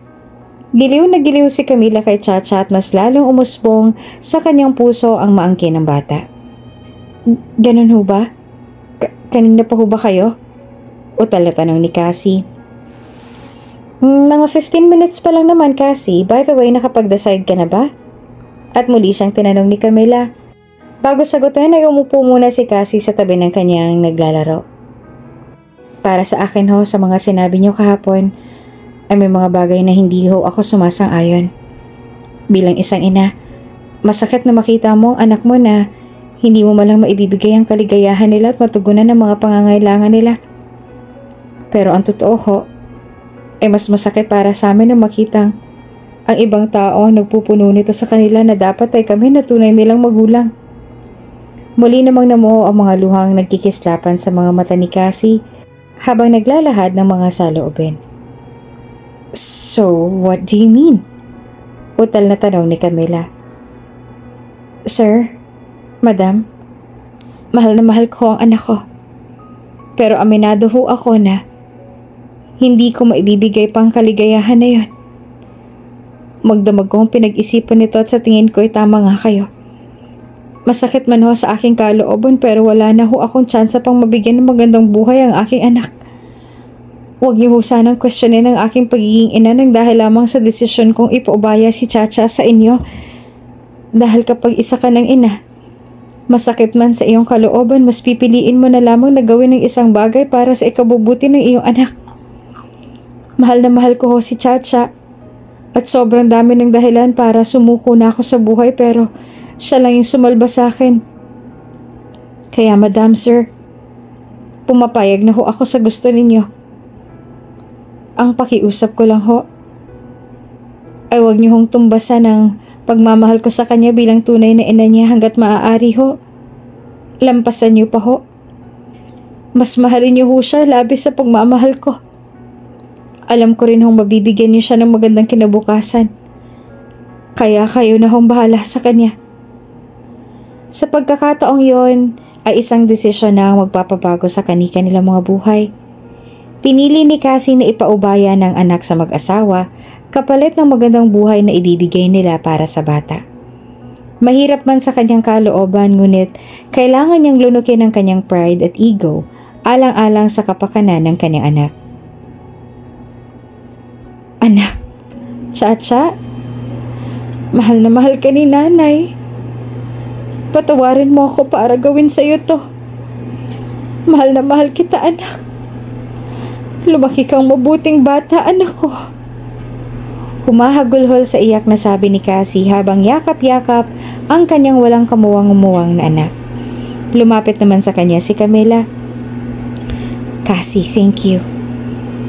Speaker 1: Giliw na giliw si Camila kay Chacha at mas lalong umusbong sa kanyang puso ang maangkin ng bata. Ganun ho ba? Kanina pa ho ba kayo? Utal na tanong ni Cassie. Mga 15 minutes pa lang naman, Cassie. By the way, nakapag-decide ka na ba? At muli siyang tinanong ni Camila. Bago sagutin ay umupo muna si Cassie sa tabi ng kanyang naglalaro. Para sa akin ho, sa mga sinabi niyo kahapon, ay may mga bagay na hindi ho ako sumasang-ayon. Bilang isang ina, masakit na makita mo ang anak mo na hindi mo malang maibibigay ang kaligayahan nila at matugunan ng mga pangangailangan nila. Pero ang totoo ho, ay mas masakit para sa amin na makitang Ang ibang tao ang nagpupuno nito sa kanila na dapat ay kami na tunay nilang magulang. Muli namang namuo ang mga luhang nagkikislapan sa mga mata ni Cassie habang naglalahad ng mga saloobin. So, what do you mean? Utal na tanong ni Camila. Sir, Madam, mahal na mahal ko ang anak ko. Pero aminado ho ako na hindi ko maibibigay pang kaligayahan na yon. Magdamag kong pinag-isipan nito at sa tingin ko ay tama nga kayo. Masakit man ho sa aking kalooban pero wala na ho akong tsansa pang mabigyan ng magandang buhay ang aking anak. Huwag niyo ho sanang questionin ang aking pagiging ina ng dahil lamang sa desisyon kong ipaubaya si Chacha sa inyo. Dahil kapag isa ka ng ina, masakit man sa iyong kalooban, mas pipiliin mo na lamang na gawin ng isang bagay para sa ikabubuti ng iyong anak. Mahal na mahal ko ho si Chacha at sobrang dami ng dahilan para sumuko na ako sa buhay pero siya lang yung sumalba sa akin. Kaya Madam Sir, pumapayag na ho ako sa gusto ninyo. Ang pakiusap ko lang ho ay huwag niyo hong tumbasan ang pagmamahal ko sa kanya bilang tunay na ina niya hanggat maaari ho. Lampasan niyo pa ho. Mas mahalin niyo ho siya labis sa pagmamahal ko. Alam ko rin hong mabibigyan niyo siya ng magandang kinabukasan. Kaya kayo na hong bahala sa kanya. Sa pagkakataong yon ay isang desisyon na magpapabago sa kanilang mga buhay. Pinili ni Cassie na ipaubaya ng anak sa mag-asawa kapalit ng magandang buhay na ibibigay nila para sa bata. Mahirap man sa kanyang kalooban ngunit kailangan niyang lunukin ang kanyang pride at ego alang-alang sa kapakanan ng kanyang anak. Anak, Chacha, mahal na mahal ka ni nanay. Patawarin mo ako para gawin sa iyo to. Mahal na mahal kita anak. Lumaki kang mabuting bata, anak ko. Humahagulhol sa iyak na sabi ni Cassie habang yakap-yakap ang kanyang walang kamuwang-umuwang na anak. Lumapit naman sa kanya si Camila. Cassie, thank you.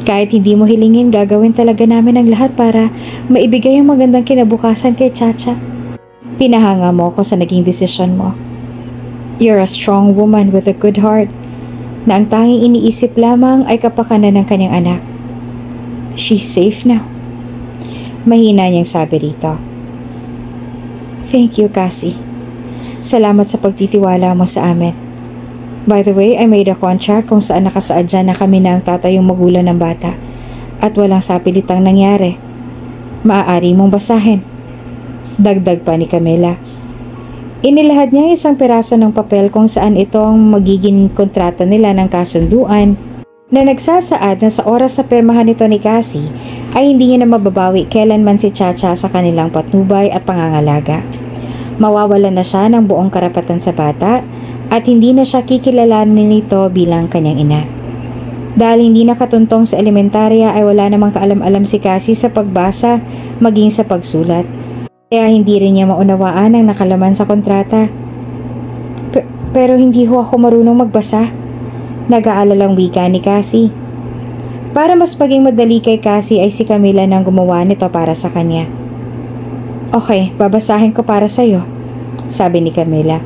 Speaker 1: Kahit hindi mo hilingin, gagawin talaga namin ang lahat para maibigay ang magandang kinabukasan kay Chacha. Pinahanga mo ako sa naging desisyon mo. You're a strong woman with a good heart na ang tanging iniisip lamang ay kapakanan ng kanyang anak. She's safe now. Mahina niyang sabi rito. Thank you, Cassie. Salamat sa pagtitiwala mo sa amin. By the way, I made a contract kung saan nakasaad dyan na kami na ang tatayong magulang ng bata at walang sapilitang nangyari. Maaari mong basahin. Dagdag pa ni Camila. Inilahad niya isang piraso ng papel kung saan ito ang magiging kontrata nila ng kasunduan na nagsasaad na sa oras na pirmahan nito ni Cassie ay hindi niya na mababawi kailanman si Chacha sa kanilang patnubay at pangangalaga. Mawawalan na siya ng buong karapatan sa bata at hindi na siya kikilalanin nito bilang kanyang ina. Dahil hindi nakatuntong sa elementarya ay wala namang kaalam-alam si Cassie sa pagbasa maging sa pagsulat. Kaya hindi rin niya maunawaan ang nakalaman sa kontrata. Pero hindi ho ako marunong magbasa. Nag-aalalang wika ni Cassie. Para mas maging madali kay Cassie ay si Camila nang gumawa nito para sa kanya. Okay, babasahin ko para sa'yo, sabi ni Camila.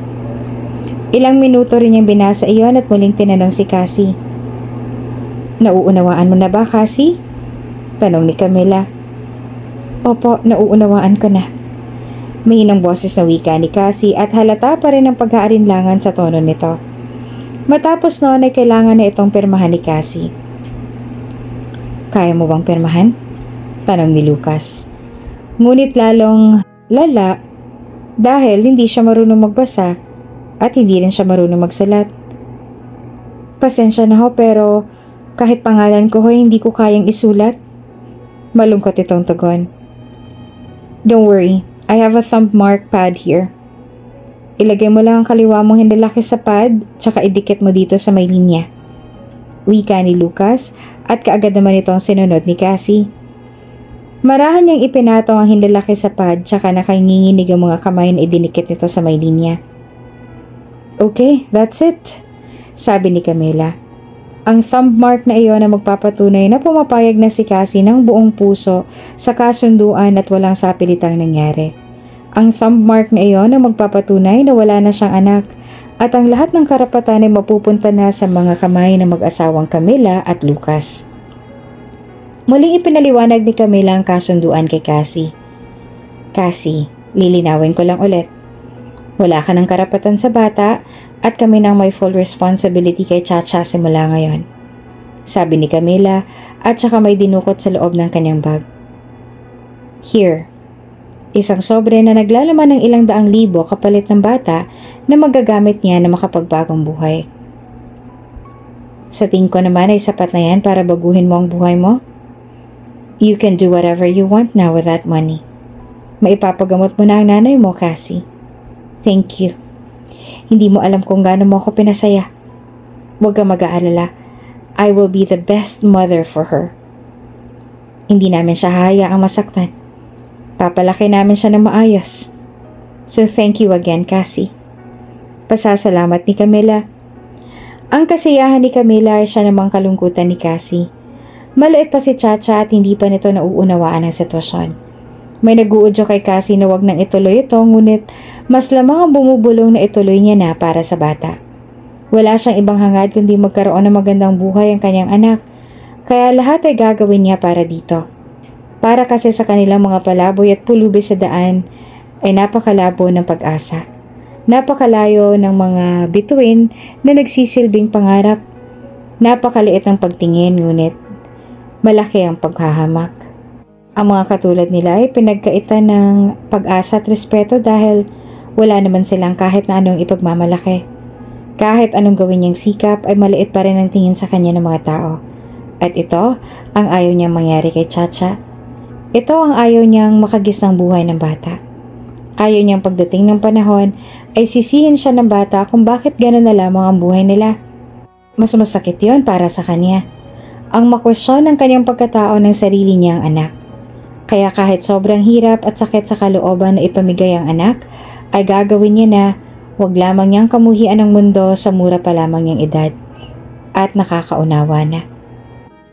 Speaker 1: Ilang minuto rin niyang binasa iyon at muling tinanong si Cassie. Nauunawaan mo na ba, Cassie? Tanong ni Camila. Opo, nauunawaan ko na. Mahinang boses na wika ni Cassie at halata pa rin ang pag-aalinlangan sa tono nito. Matapos noon ay kailangan na itong pirmahan ni Cassie. Kaya mo bang pirmahan? Tanong ni Lucas. Ngunit lalong lala dahil hindi siya marunong magbasa at hindi rin siya marunong magsulat. Pasensya na ho pero kahit pangalan ko ho hindi ko kayang isulat. Malungkot itong tugon. Don't worry. I have a thumb mark pad here. Ilagay mo lang ang kaliwa mong hindalaki sa pad, tsaka idikit mo dito sa may linya. Wika ni Lucas at kaagad naman itong sinunod ni Cassie. Marahan niyang ipinatong ang hindalaki sa pad, tsaka nakainginginig ang mga kamay na idinikit nito sa may linya. Okay, that's it, sabi ni Camila. Ang thumb mark na iyon na magpapatunay na pumapayag na si Cassie ng buong puso sa kasunduan at walang sapilitang nangyari. Ang thumb mark na iyon na magpapatunay na wala na siyang anak at ang lahat ng karapatan ay mapupunta na sa mga kamay ng mag-asawang Camila at Lucas. Muling ipinaliwanag ni Camila ang kasunduan kay Cassie. Cassie, lilinawin ko lang ulit. Wala ka ng karapatan sa bata at kami nang may full responsibility kay Chacha simula ngayon. Sabi ni Camila at saka may dinukot sa loob ng kanyang bag. Here, isang sobre na naglalaman ng ilang daang libo kapalit ng bata na magagamit niya na makapagbagong buhay. Sa tingin ko naman ay sapat na yan para baguhin mo ang buhay mo. You can do whatever you want now with that money. Maipapagamot mo na ang nanay mo, Cassie. Thank you. Hindi mo alam kung gaano mo ako pinasaya. Huwag kang mag-aalala. I will be the best mother for her. Hindi namin siya hahayaang masaktan. Papalaki namin siya ng maayos. So thank you again, Cassie. Pasasalamat ni Camila. Ang kasiyahan ni Camila ay siya namang kalungkutan ni Cassie. Maliit pa si Chacha at hindi pa nito nauunawaan ang sitwasyon. May nag-uudyo kay Cassie na wag nang ituloy ito, ngunit mas lamang ang bumubulong na ituloy niya na para sa bata. Wala siyang ibang hangad kundi magkaroon ng magandang buhay ang kanyang anak, kaya lahat ay gagawin niya para dito. Para kasi sa kanilang mga palaboy at pulubi sa daan ay napakalabo ng pag-asa. Napakalayo ng mga bituin na nagsisilbing pangarap. Napakaliit ng pagtingin, ngunit malaki ang paghahamak. Ang mga katulad nila ay pinagkaitan ng pag-asa at respeto dahil wala naman silang kahit na anong ipagmamalaki. Kahit anong gawin niyang sikap ay maliit pa rin ang tingin sa kanya ng mga tao. At ito ang ayaw niyang mangyari kay Chacha. Ito ang ayaw niyang makagisang buhay ng bata. Ayaw niyang pagdating ng panahon ay sisihin siya ng bata kung bakit gano'n na lamang ang buhay nila. Mas masakit yon para sa kanya. Ang makwestiyon ng kanyang pagkatao ng sarili niyang anak. Kaya kahit sobrang hirap at sakit sa kalooban na ipamigay ang anak, ay gagawin niya na wag lamang niyang kamuhian ang mundo sa mura pa lamang niyang edad. At nakakaunawa na.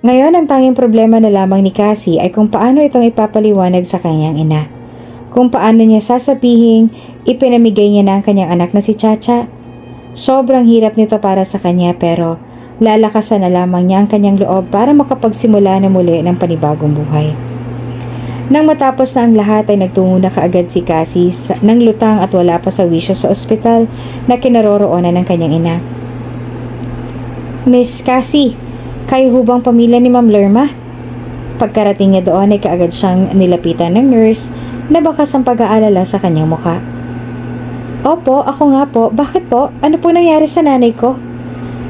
Speaker 1: Ngayon ang tanging problema na lamang ni Cassie ay kung paano itong ipapaliwanag sa kanyang ina. Kung paano niya sasabihin, ipinamigay niya na ang kanyang anak na si Chacha. Sobrang hirap nito para sa kanya pero lalakasan na lamang niya ang kanyang loob para makapagsimula na muli ng panibagong buhay. Nang matapos na ang lahat ay nagtungo na kaagad si Cassie ng lutang at wala pa sa wisyo sa ospital na kinaroroonan ng kanyang ina. Miss Cassie, kayo hubang pamilya ni Ma'am Lerma? Pagkarating niya doon ay kaagad siyang nilapitan ng nurse na bakas ang pag-aalala sa kanyang mukha. Opo, ako nga po. Bakit po? Ano po nangyari sa nanay ko?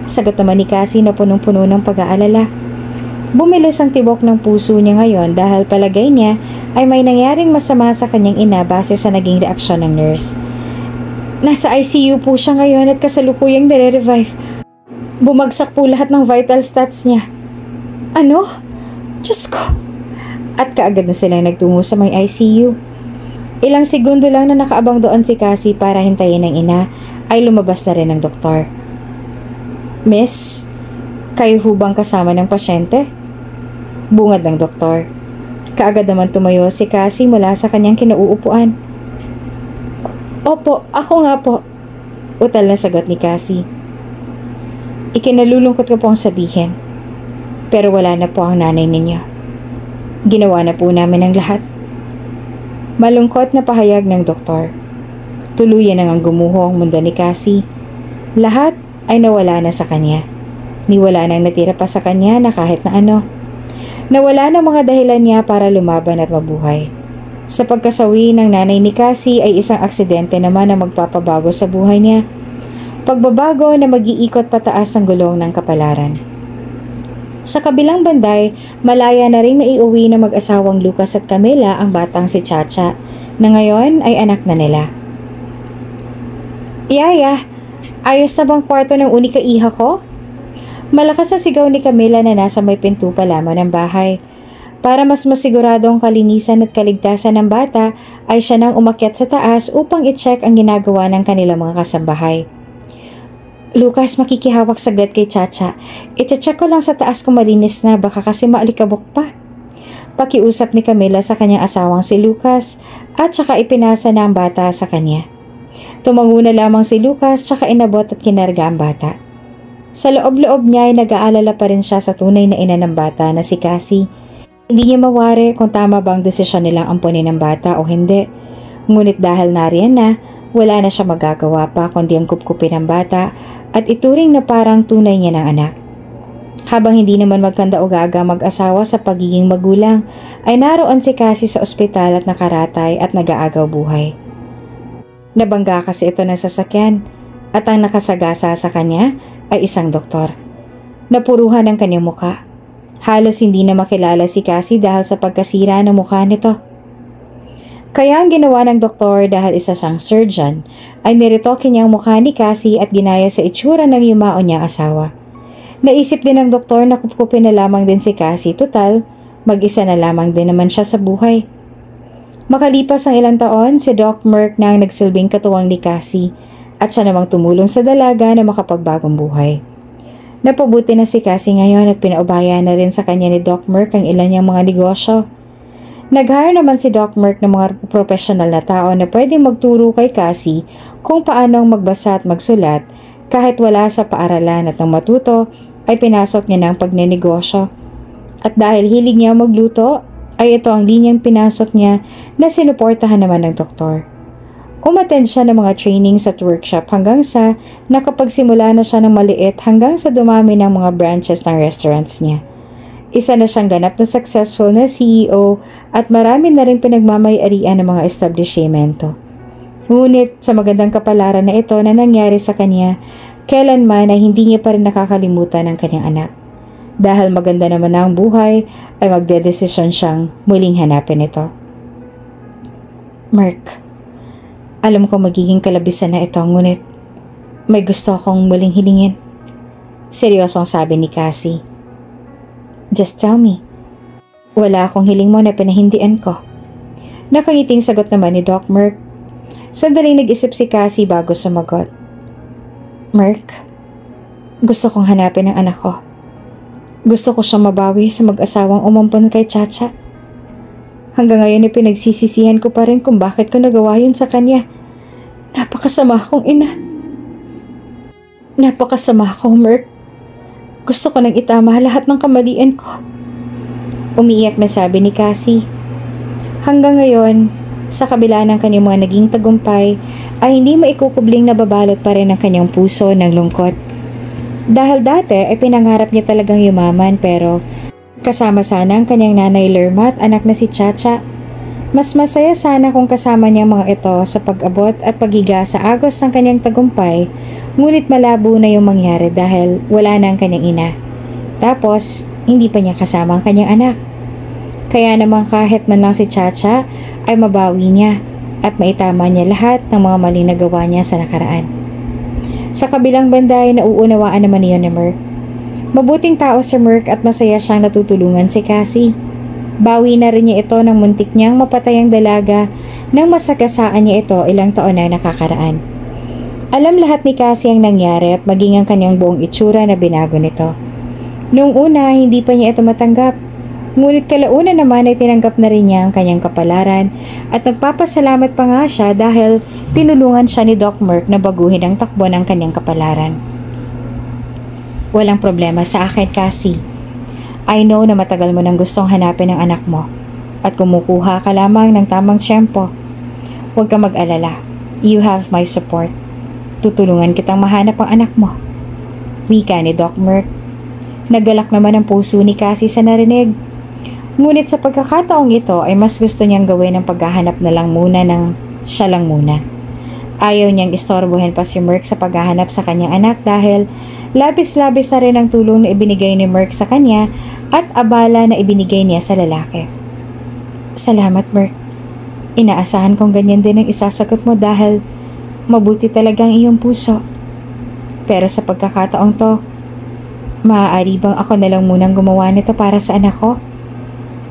Speaker 1: Sagot naman ni Cassie na punong-puno ng pag-aalala. Bumilis ang tibok ng puso niya ngayon dahil palagay niya ay may nangyaring masama sa kanyang ina base sa naging reaksyon ng nurse. Nasa ICU po siya ngayon at kasalukuyang nare-revive. Bumagsak po lahat ng vital stats niya. Ano? Diyos ko! At kaagad na silang nagtungo sa may ICU. Ilang segundo lang na nakaabang doon si Cassie para hintayin ng ina ay lumabas na rin ang doktor. Miss, kayo hubang kasama ng pasyente? Bungad ng doktor. Kaagad naman tumayo si Cassie mula sa kanyang kinauupuan. Opo, ako nga po. Utal na sagot ni Cassie. Ikinalulungkot ko pong sabihin. Pero wala na po ang nanay ninyo. Ginawa na po namin ang lahat. Malungkot na pahayag ng doktor. Tuluyan nang gumuho ang mundo ni Cassie. Lahat ay nawala na sa kanya. Niwala nang natira pa sa kanya na kahit na ano. Nawala ng mga dahilan niya para lumaban at mabuhay. Sa pagkasawi ng nanay ni Cassie ay isang aksidente naman na magpapabago sa buhay niya. Pagbabago na mag-iikot pataas ang gulong ng kapalaran. Sa kabilang banday, malaya na rin naiuwi ng mag-asawang Lucas at Camila ang batang si Chacha na ngayon ay anak na nila. Yaya, ayos na bang kwarto ng unika iha ko? Malakas na sigaw ni Camila na nasa may pinto pa lamang ng bahay. Para mas masigurado ang kalinisan at kaligtasan ng bata ay siya nang umakyat sa taas upang i-check ang ginagawa ng kanilang mga kasambahay. Lucas, makikihawak saglit kay Chacha. I-check ko lang sa taas kung malinis na, baka kasi maalikabok pa. Pakiusap ni Camila sa kanyang asawang si Lucas at saka ipinasa na ang bata sa kanya. Tumango na lamang si Lucas tsaka inabot at kinarga ang bata. Sa loob-loob niya ay nag-aalala pa rin siya sa tunay na ina ng bata na si Cassie. Hindi niya mawari kung tama bang desisyon nilang ampunin ng bata o hindi. Ngunit dahil nariyan na, wala na siya magagawa pa kundi ang kupkupin ng bata at ituring na parang tunay niya ng anak. Habang hindi naman magkanda-ugaga mag-asawa sa pagiging magulang, ay naroon si Cassie sa ospital at nakaratay at nag-aagaw buhay. Nabangga kasi ito ng sasakyan at ang nakasagasa sa kanya ay isang doktor. Napuruhan ang kanyang muka. Halos hindi na makilala si Cassie dahil sa pagkasira ng mukha nito. Kaya ang ginawa ng doktor dahil isa siyang surgeon ay niretoke niya ang mukha ni Cassie at ginaya sa itsura ng yumao niyang asawa. Naisip din ng doktor na kupkupin na lamang din si Cassie, total, mag-isa na lamang din naman siya sa buhay. Makalipas ang ilang taon, si Doc Merck na ang nagsilbing katuwang ni Cassie at siya namang tumulong sa dalaga na makapagbagong buhay. Napabuti na si Cassie ngayon at pinaubaya na rin sa kanya ni Doc Merck ang ilan niyang mga negosyo. Nag-hire naman si Doc Merck ng mga professional na tao na pwedeng magturo kay Cassie kung paano magbasa at magsulat kahit wala sa paaralan at nang matuto ay pinasok niya ng pagnenegosyo. At dahil hilig niya magluto, ay ito ang linyang pinasok niya na sinuportahan naman ng doktor. Umattend siya ng mga trainings at workshop hanggang sa nakapagsimula na siya ng maliit hanggang sa dumami ng mga branches ng restaurants niya. Isa na siyang ganap na successful na CEO at marami na rin pinagmamay-arian ng mga establishmento. Ngunit sa magandang kapalaran na ito na nangyari sa kanya, kailanman ay hindi niya pa rin nakakalimutan ang kanyang anak. Dahil maganda naman na ang buhay, ay magdedesisyon siyang muling hanapin ito. Merck, alam ko magiging kalabisan na ito, ngunit may gusto akong muling hilingin. Seryosong sabi ni Cassie. Just tell me. Wala akong hiling mo na pinahindian ko. Nakangiting sagot naman ni Doc Merck. Sandaling nag-isip si Cassie bago sumagot. Merck, gusto kong hanapin ang anak ko. Gusto ko siya mabawi sa mag-asawang umampon kay Chacha. Hanggang ngayon ay pinagsisisihan ko pa rin kung bakit ko nagawa yun sa kanya. Napakasama akong ina. Napakasama ako, Merck. Gusto ko nang itama lahat ng kamalian ko. Umiiyak na sabi ni Cassie. Hanggang ngayon, sa kabila ng kanyang mga naging tagumpay, ay hindi maikukubling nababalot pa rin ang kanyang puso ng lungkot. Dahil dati ay pinangarap niya talagang yumaman pero kasama sana ang kanyang nanay Lerma at anak na si Chacha. Mas masaya sana kung kasama niya mga ito sa pag-abot at paghiga sa agos ng kanyang tagumpay. Ngunit malabo na yung mangyari dahil wala na ang kanyang ina. Tapos, hindi pa niya kasama ang kanyang anak. Kaya naman kahit man lang si Chacha ay mabawi niya at maitama niya lahat ng mga maling nagawa niya sa nakaraan. Sa kabilang banda ay nauunawaan naman niya ni Merck. Mabuting tao si Merck at masaya siyang natutulungan si Cassie. Bawi na rin niya ito ng muntik niyang mapatayang dalaga nang masagasaan niya ito ilang taon na nakakaraan. Alam lahat ni Cassie ang nangyari at maging ang kanyang buong itsura na binago nito. Noong una, hindi pa niya ito matanggap. Ngunit kalauna naman ay tinanggap na rin niya ang kanyang kapalaran at nagpapasalamat pa nga siya dahil tinulungan siya ni Doc Merck na baguhin ang takbo ng kanyang kapalaran. Walang problema sa akin, Cassie. I know na matagal mo nang gustong hanapin ang anak mo at kumukuha ka lamang ng tamang tiyempo. Huwag ka mag-alala. You have my support. Tutulungan kitang mahanap ang anak mo. Wika ni Doc Merck. Nagalak naman ang puso ni Cassie sa narinig. Ngunit sa pagkakataong ito ay mas gusto niyang gawin ang paghahanap na lang muna ng siya lang muna. Ayaw niyang istorbohin pa si Merck sa paghahanap sa kanyang anak dahil labis-labis na rin ang tulong na ibinigay ni Merck sa kanya at abala na ibinigay niya sa lalaki. Salamat, Merck. Inaasahan kong ganyan din ang isasagot mo dahil mabuti talagang iyong puso. Pero sa pagkakataong to, maaari bang ako na lang munang gumawa nito para sa anak ko?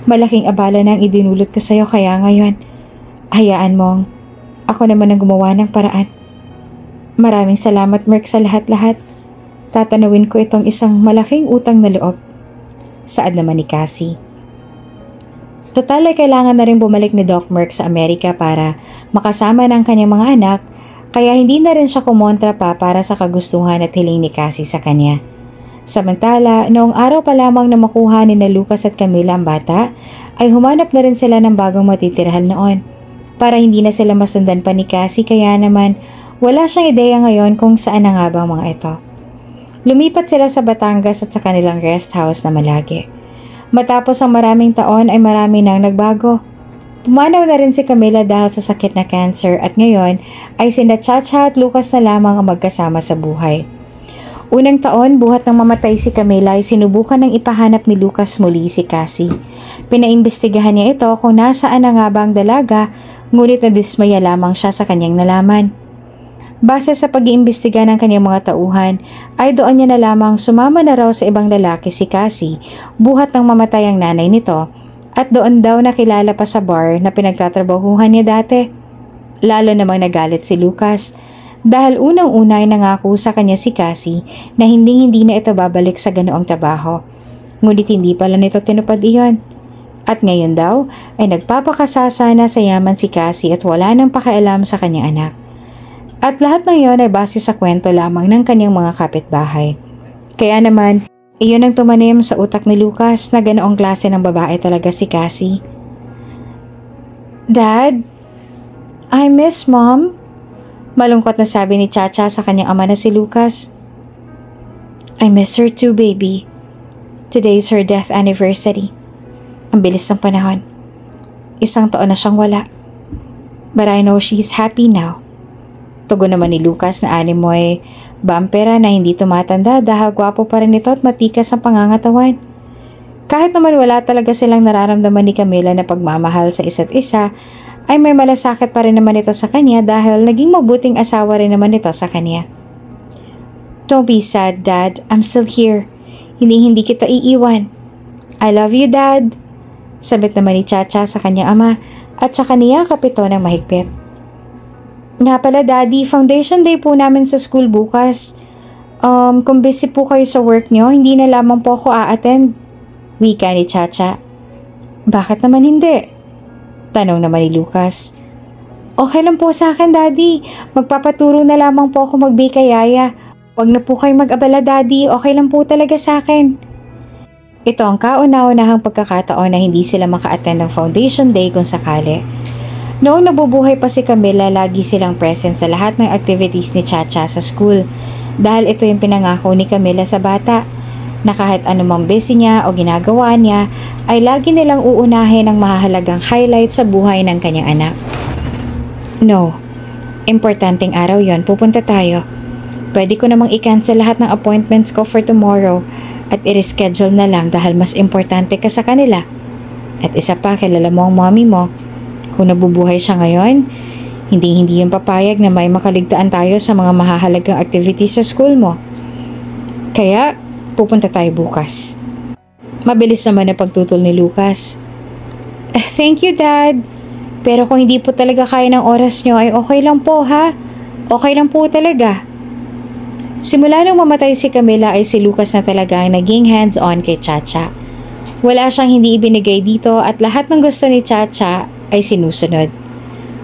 Speaker 1: Malaking abala na ang idinulot ko sa'yo kaya ngayon, hayaan mong ako naman ang gumawa ng paraan. Maraming salamat, Merck, sa lahat-lahat. tatanawin ko itong isang malaking utang na loob. Saad naman ni Cassie. Total ay kailangan na rin bumalik ni Doc Merck sa Amerika para makasama ng kanyang mga anak, kaya hindi na rin siya kumontra pa para sa kagustuhan at hiling ni Cassie sa kanya. Samantala, noong araw pa lamang na makuha ni na Lucas at Camila ang bata, ay humanap na rin sila ng bagong matitirhan noon. Para hindi na sila masundan pa ni Cassie, kaya naman wala siyang ideya ngayon kung saan na nga ba ang mga ito. Lumipat sila sa Batangas at sa kanilang rest house na Malagi. Matapos ang maraming taon ay marami nang nagbago. Pumanaw na rin si Camila dahil sa sakit na cancer at ngayon ay sina Chacha at Lucas na lamang ang magkasama sa buhay. Unang taon, buhat nang mamatay si Camila ay sinubukan ng ipahanap ni Lucas muli si Cassie. Pinaimbestigahan niya ito kung nasaan na nga ba ang dalaga, ngunit nadismaya lamang siya sa kanyang nalaman. Base sa pag-iimbestiga ng kanyang mga tauhan, ay doon niya na lamang sumama na raw sa ibang lalaki si Cassie, buhat ng mamatay ang nanay nito, at doon daw nakilala pa sa bar na pinagtatrabahuhan niya dati. Lalo namang nagalit si Lucas, dahil unang-una ay nangako sa kanya si Cassie na hindi na ito babalik sa ganoong trabaho. Ngunit hindi pala nito tinupad iyon. At ngayon daw ay nagpapakasasa na sa yaman si Cassie at wala nang pakialam sa kanyang anak. At lahat ng iyon ay base sa kwento lamang ng kanyang mga kapitbahay. Kaya naman, iyon ang tumanim sa utak ni Lucas na ganoong klase ng babae talaga si Cassie. Dad, I miss Mom. Malungkot na sabi ni Chacha sa kanyang ama na si Lucas. I miss her too, baby. Today's her death anniversary. Ang bilis ng panahon. 1 taon na siyang wala. But I know she's happy now. Tugon naman ni Lucas na animoy bampera na hindi tumatanda dahil gwapo pa rin ito at matikas ang pangangatawan. Kahit naman wala talaga silang nararamdaman ni Camila na pagmamahal sa isa't isa, ay may malasakit pa rin naman ito sa kanya dahil naging mabuting asawa rin naman ito sa kanya. Don't be sad, Dad. I'm still here. Hindi kita iiwan. I love you, Dad. Sabit naman ni Chacha sa kanyang ama at sa kaniya kapito ng mahigpit. Nga pala, Daddy, foundation day po namin sa school bukas. Kung busy po kayo sa work nyo, hindi na lamang po ako a-attend. Wika ni Chacha. Bakit naman hindi? Tanong naman ni Lucas. Okay lang po sa akin, Daddy. Magpapaturo na lamang po ako mag-bake kay Yaya. Huwag na po kayo mag-abala, Daddy. Okay lang po talaga sa akin. Ito ang kauna-unahang pagkakataon na hindi sila maka-attend ng foundation day kung sakali. Noong nabubuhay pa si Camila, lagi silang present sa lahat ng activities ni Chacha sa school dahil ito yung pinangako ni Camila sa bata na kahit anumang busy niya o ginagawa niya ay lagi nilang uunahin ang mahahalagang highlight sa buhay ng kanyang anak. No, importanteng araw yon, pupunta tayo. Pwede ko namang i-cancel lahat ng appointments ko for tomorrow at i-reschedule na lang dahil mas importante ka sa kanila. At isa pa, kilala mo ang mommy mo. Kung nabubuhay siya ngayon, hindi yung papayag na may makaligtaan tayo sa mga mahahalagang activities sa school mo. Kaya, pupunta tayo bukas. Mabilis naman na pagtutol ni Lucas. Thank you, Dad. Pero kung hindi po talaga kaya ng oras nyo ay okay lang po, ha? Okay lang po talaga. Simula nung mamatay si Camila ay si Lucas na talaga ang naging hands-on kay Chacha. Wala siyang hindi ibinigay dito at lahat ng gusto ni Chacha ay sinusunod.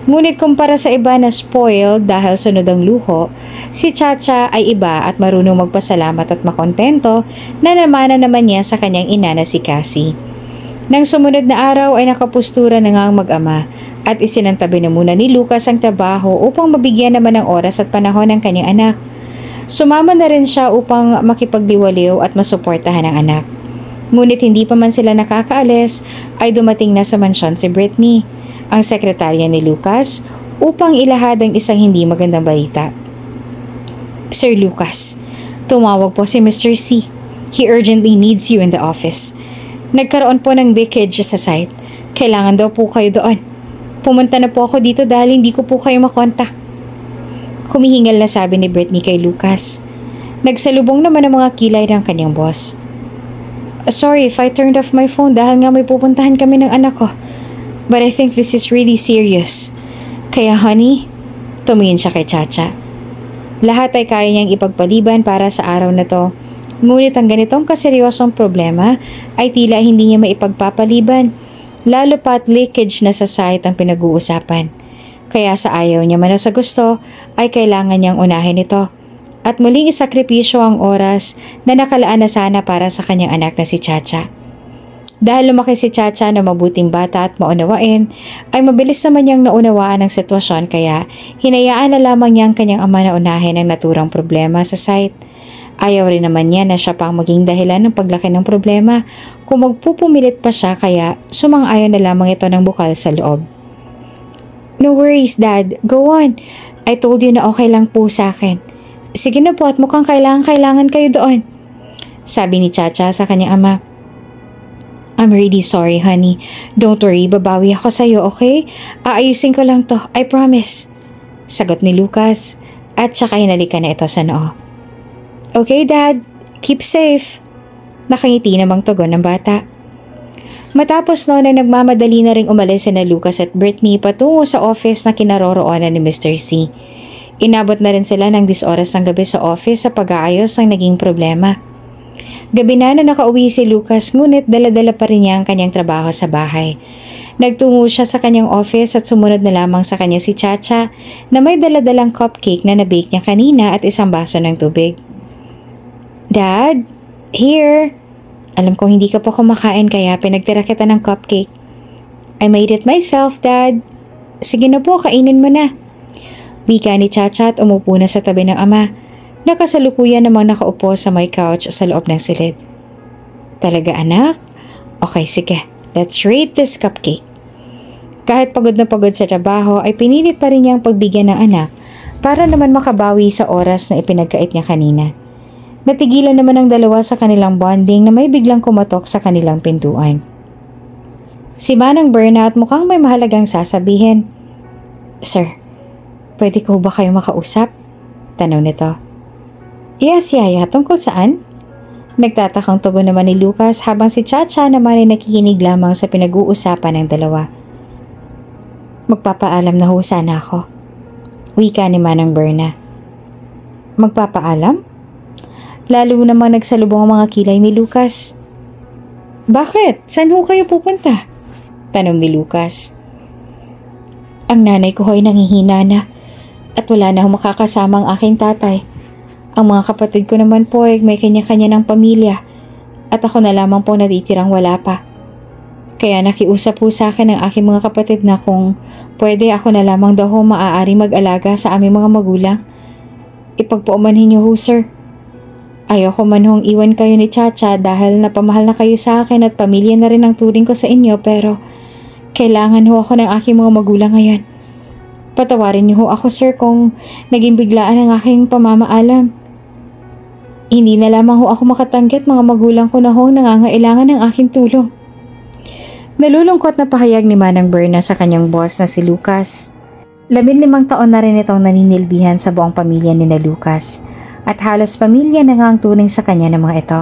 Speaker 1: Ngunit kumpara sa iba na spoiled dahil sunod ang luho, si Chacha ay iba at marunong magpasalamat at makontento na naman niya sa kanyang ina na si Cassie. Nang sumunod na araw ay nakapustura na nga ang mag-ama at isinantabi na muna ni Lucas ang trabaho upang mabigyan naman ng oras at panahon ng kanyang anak. Sumama na rin siya upang makipagliwaliw at masuportahan ang anak. Ngunit hindi pa man sila nakakaalis ay dumating na sa mansyon si Brittany, ang sekretarya ni Lucas, upang ilahad ang isang hindi magandang balita. Sir Lucas, tumawag po si Mr. C. He urgently needs you in the office. Nagkaroon po ng leakage sa site. Kailangan daw po kayo doon. Pumunta na po ako dito dahil hindi ko po kayo makontak. Humihingal na sabi ni Brittany kay Lucas. Nagsalubong naman ang mga kilay ng kanyang boss. Sorry if I turned off my phone dahil nga may pupuntahan kami ng anak ko. But I think this is really serious. Kaya honey, tumingin siya kay Chacha. Lahat ay kaya niyang ipagpaliban para sa araw na to. Ngunit ang ganitong kaseryosong problema ay tila hindi niya maipagpapaliban, lalo pat leakage na sa site ang pinag-uusapan. Kaya sa ayaw niya man o sa gusto ay kailangan niyang unahin ito at muling isakripisyo ang oras na nakalaan na sana para sa kanyang anak na si Chacha. Dahil lumaki si Chacha na mabuting bata at maunawain, ay mabilis naman niyang naunawaan ang sitwasyon kaya hinayaan na lamang niya ang kanyang ama na unahin ang naturang problema sa site. Ayaw rin naman niya na siya pang maging dahilan ng paglaki ng problema kung magpupumilit pa siya kaya sumang-ayon na lamang ito ng bukal sa loob. No worries, Dad. Go on. I told you na okay lang po sa akin. Sige na po at mukhang kailangan kayo doon. Sabi ni Chacha sa kanyang ama. I'm really sorry, honey. Don't worry, babawi ako sa'yo, okay? Aayusin ko lang to, I promise. Sagot ni Lucas at saka hinalikan na ito sa noo. Okay, Dad. Keep safe. Nakangiti namang tugon ng bata. Matapos noon ay nagmamadali na ring umalis sina Lucas at Brittany patungo sa office na kinaroroonan ni Mr. C. Inabot na rin sila ng 10 oras ng gabi sa office sa pag-aayos ng naging problema. Gabi na nakauwi si Lucas ngunit dala-dala pa rin niya ang kanyang trabaho sa bahay. Nagtungo siya sa kanyang office at sumunod na lamang sa kanya si Chacha na may dala-dalang cupcake na nabake niya kanina at isang baso ng tubig. Dad, here. Alam kong hindi ka pa kumakain kaya pinagtira kita ng cupcake. I made it myself, Dad. Sige na po, kainin mo na. Wika ni Chacha at umupo na sa tabi ng ama. Nakasalukuyan namang nakaupo sa may couch sa loob ng silid. Talaga anak? Okay, sige. Let's rate this cupcake. Kahit pagod na pagod sa trabaho ay pinilit pa rin niyang pagbigyan ng anak para naman makabawi sa oras na ipinagkait niya kanina. Natigilan naman ang dalawa sa kanilang bonding na may biglang kumatok sa kanilang pintuan. Si Manang Berna at mukhang may mahalagang sasabihin. Sir, pwede ko ba kayo makausap? Tanong nito. Yes, Yaya. Tungkol saan? Nagtatakang tugon naman ni Lucas habang si Chacha naman ay nakikinig lamang sa pinag-uusapan ng dalawa. Magpapaalam na ho sana ako. Wika ni Manang Berna. Magpapaalam? Lalo namang nagsalubong ang mga kilay ni Lucas. Bakit? Saan ho kayo pupunta? Tanong ni Lucas. Ang nanay ko ay nangihina na at wala na ho makakasama ang aking tatay. Ang mga kapatid ko naman po ay may kanya-kanya ng pamilya at ako na lamang po natitirang wala pa. Kaya nakiusap po sa akin ng aking mga kapatid na kung pwede ako na lamang daw ho maaari mag-alaga sa aming mga magulang. Ipagpaumanhin niyo ho, sir. Ayoko man hong iwan kayo ni Chacha dahil napamahal na kayo sa akin at pamilya na rin ang turing ko sa inyo pero kailangan ho ako ng aking mga magulang ngayon. Patawarin niyo ho ako, sir, kung naging biglaan ang aking pamamaalam. Hindi na lamang ho ako makatanggit mga magulang ko na ho nangangailangan ng aking tulong. Nalulungkot na pahayag ni Manang Berna sa kanyang boss na si Lucas. 15 taon na rin itong naninilbihan sa buong pamilya ni na Lucas at halos pamilya na nga ang turing sa kanya ng mga ito.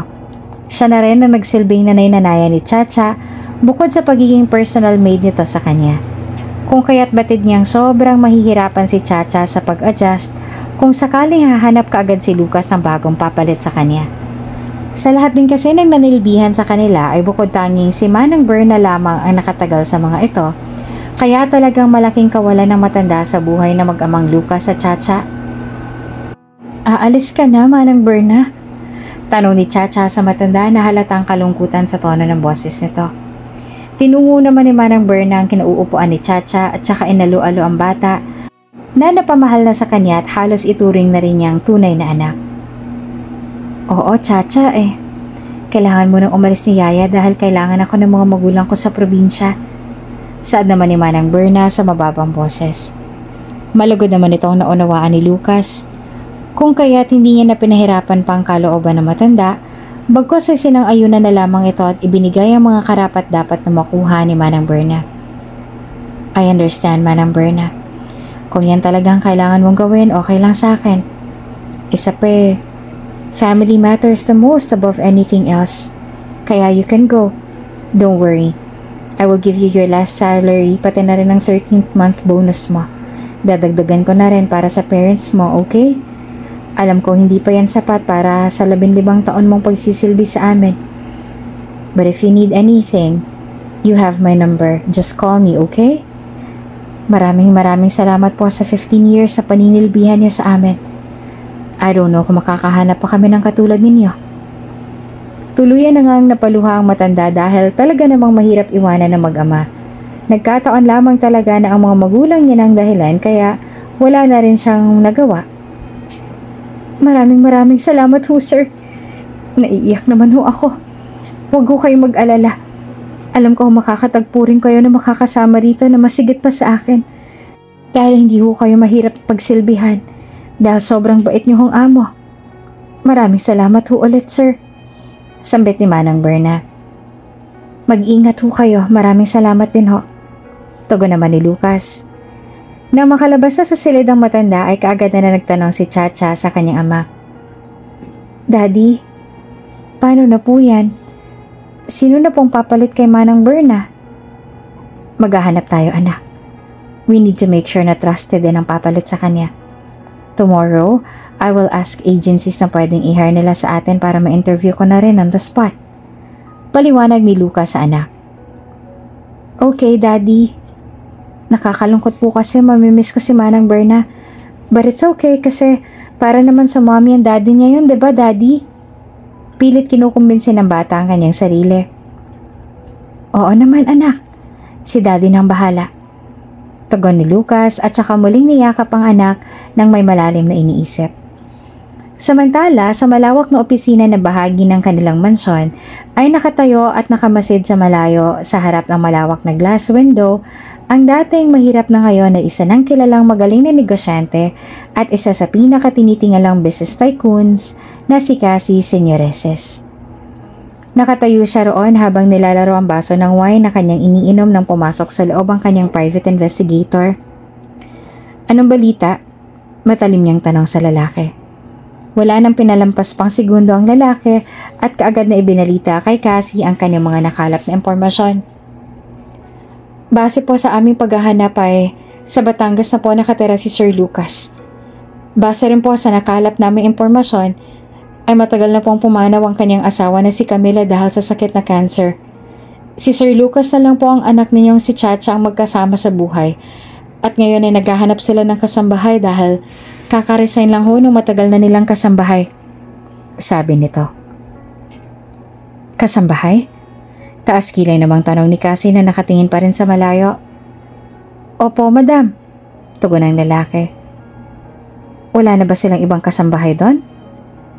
Speaker 1: Siya na rin ang nagsilbing nanay-nanaya ni Chacha bukod sa pagiging personal maid nito sa kanya. Kung kaya't batid niyang sobrang mahihirapan si Chacha sa pag-adjust kung sakaling hahanap kaagad si Lucas ng bagong papalit sa kanya. Sa lahat din kasi ng nanilbihan sa kanila ay bukod tanging si Manang Berna lamang ang nakatagal sa mga ito, kaya talagang malaking kawalan ng matanda sa buhay na mag-amang Lucas at Chacha. Aalis ka na, Manang Berna? Tanong ni Chacha sa matanda na halatang kalungkutan sa tono ng boses nito. Tinungo naman ni Manang Berna ang kinauupuan ni Chacha at saka inalo-alo ang bata na napamahal na sa kanya at halos ituring na rin niyang tunay na anak. Oo, Chacha Kailangan mo nang umalis ni Yaya dahil kailangan ako ng mga magulang ko sa probinsya. Saad naman ni Manang Berna sa mababang boses. Malugod naman itong naunawaan ni Lucas. Kung kaya't hindi niya na pinahirapan pang kalooban ng matanda, bagkos ay sinang-ayunan na lamang ito at ibinigay ang mga karapat-dapat na makuha ni Manang Berna. I understand, Manang Berna. Kung yan talagang kailangan mong gawin, okay lang sa akin. Isa pa family matters the most above anything else. Kaya you can go. Don't worry. I will give you your last salary pati na rin ang 13th month bonus mo. Dadagdagan ko na rin para sa parents mo, okay? Alam ko hindi pa yan sapat para sa 15 taon mong pagsisilbi sa amin. But if you need anything, you have my number. Just call me, okay? Maraming salamat po sa 15 years sa paninilbihan niyo sa amin. I don't know kung makakahanap pa kami ng katulad ninyo. Tuluyan na ngang napaluha ang matanda dahil talaga namang mahirap iwanan ng mag-ama. Nagkataon lamang talaga na ang mga magulang niya ng dahilan kaya wala na rin siyang nagawa. Maraming salamat ho, sir. Naiiyak naman ho ako. Huwag ho kayong mag-alala. Alam ko makakatagpo rin kayo na makakasama rito na masigit pa sa akin. Dahil hindi ho kayo mahirap pagsilbihan. Dahil sobrang bait niyo hong amo. Maraming salamat ho ulit, sir. Sambit ni Manang Berna. Mag-ingat ho kayo. Maraming salamat din ho. Tugon naman ni Lucas. Nang makalabas na sa silid ang matanda ay kaagad na nagtanong si Chacha sa kanyang ama. Daddy, paano na po yan? Sino na pong papalit kay Manang Berna? Maghahanap tayo, anak. We need to make sure na trusted din ang papalit sa kanya. Tomorrow, I will ask agencies na pwedeng i-hire nila sa atin para ma-interview ko na rin on the spot. Paliwanag ni Lucas sa anak. Okay, Daddy. Nakakalungkot po kasi mamimiss ko si Manang Berna. But it's okay kasi para naman sa mommy and daddy niya yun, diba, Daddy? Pilit kinukumbinsin ng bata ang kanyang sarili. Oo naman, anak. Si Daddy nang bahala. Tugon ni Lucas at saka muling niyakap ang anak ng may malalim na iniisip. Samantala, sa malawak na opisina na bahagi ng kanilang mansyon ay nakatayo at nakamasid sa malayo sa harap ng malawak na glass window ang dating mahirap na ngayon na isa ng kilalang magaling na negosyante at isa sa pinakatinitingalang business tycoons na si Cassie Senyoreses. Nakatayo siya roon habang nilalaro ang baso ng wine na kanyang iniinom nang pumasok sa loob ang kanyang private investigator. Anong balita? Matalim niyang tanong sa lalaki. Wala nang pinalampas pang segundo ang lalaki at kaagad na ibinalita kay Cassie ang kanyang mga nakalap na impormasyon. Base po sa aming paghahanap ay sa Batangas na po nakatira si Sir Lucas. Base rin po sa nakalap naming impormasyon ay matagal na pong pumanaw ang kanyang asawa na si Camila dahil sa sakit na cancer. Si Sir Lucas na lang po ang anak ninyong si Chacha ang magkasama sa buhay at ngayon ay naghahanap sila ng kasambahay dahil kakaresign lang ho nung matagal na nilang kasambahay. Sabi nito. Kasambahay? Taas kilay namang tanong ni Cassie na nakatingin pa rin sa malayo. Opo, madam. Tugon ng lalaki. Wala na ba silang ibang kasambahay doon?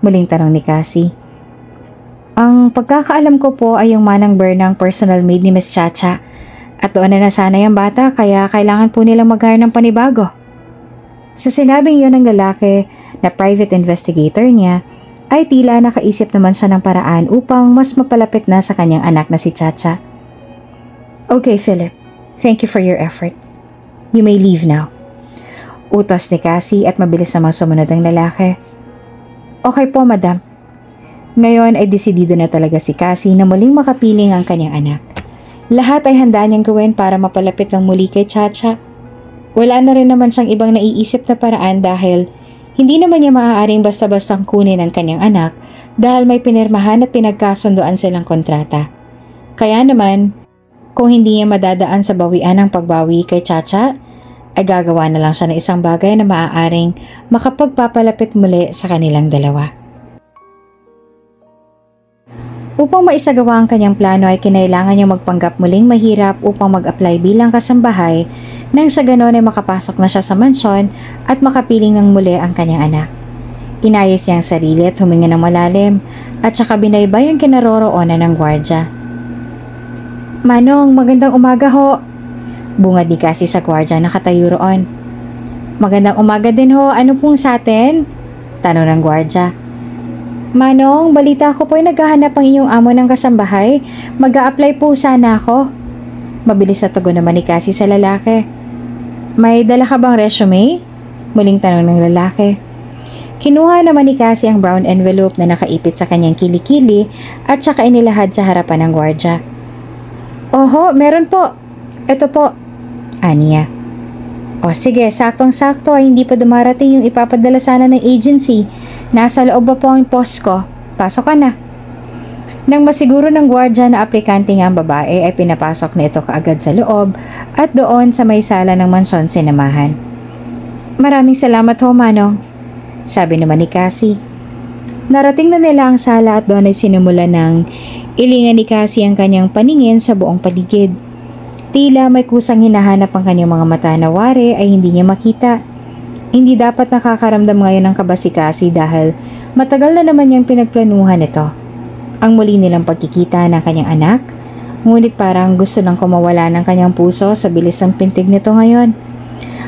Speaker 1: Muling tanong ni Cassie. Ang pagkakaalam ko po ay yung Manang Berna ang personal maid ni Miss Chacha at doon na nasanay ang bata kaya kailangan po nilang mag-hire ng panibago. Sa sinabing yun ng lalaki na private investigator niya, ay tila nakaisip naman siya ng paraan upang mas mapalapit na sa kanyang anak na si Chacha. Okay, Philip. Thank you for your effort. You may leave now. Utos ni Cassie at mabilis namang sumunod ang lalaki. Okay po, madam. Ngayon ay desidido na talaga si Cassie na muling makapiling ang kanyang anak. Lahat ay handa niyang gawin para mapalapit lang muli kay Chacha. Wala na rin naman siyang ibang naiisip na paraan dahil hindi naman niya maaaring basta-bastang kunin ang kanyang anak dahil may pinirmahan at pinagkasunduan silang kontrata. Kaya naman, kung hindi niya madadaan sa bawian ang pagbawi kay Chacha, ay gagawa na lang siya ng isang bagay na maaaring makapagpapalapit muli sa kanilang dalawa. Upang maisagawa ang kanyang plano ay kinailangan niyang magpanggap muling mahirap upang mag-apply bilang kasambahay nang sa ganon ay makapasok na siya sa mansyon at makapiling ng muli ang kanyang anak. Inayos niya ang sarili at huminga ng malalim at saka binaybay ang kinaroroonan ng gwardya. Manong, magandang umaga ho. Bungad ni Cassie sa gwardya na nakatayo roon. Magandang umaga din ho, ano pong sa atin? Tanong ng gwardya. Manong, balita ko po ay naghahanap ang inyong amo ng kasambahay. Mag-a-apply po sana ako. Mabilis na tugon naman ni Cassie sa lalaki. May dala ka bang resume? Muling tanong ng lalaki. Kinuha naman ni Cassie ang brown envelope na nakaipit sa kanyang kilikili at saka inilahad sa harapan ng gwardya. Oho, meron po. Ito po. Aniya. O sige, saktong-sakto ay hindi pa dumarating yung ipapadala sana ng agency Nasa loob ba po ang post ko? Pasok ka na. Nang masiguro ng gwardya na aplikante nga ang babae ay pinapasok na ito kaagad sa loob at doon sa may sala ng mansyon sinamahan. Maraming salamat ho, Manong, sabi naman ni Cassie. Narating na nila ang sala at doon ay sinimula ng ilingan ni Cassie ang kanyang paningin sa buong paligid. Tila may kusang hinahanap ang kanyang mga mata na wari ay hindi niya makita. Hindi dapat nakakaramdam ngayon ng kaba si Cassie dahil matagal na naman niyang pinagplanuhan ito. Ang muli nilang pagkikita ng kanyang anak, ngunit parang gusto lang kumawala ng kanyang puso sa bilis ng pintig nito ngayon.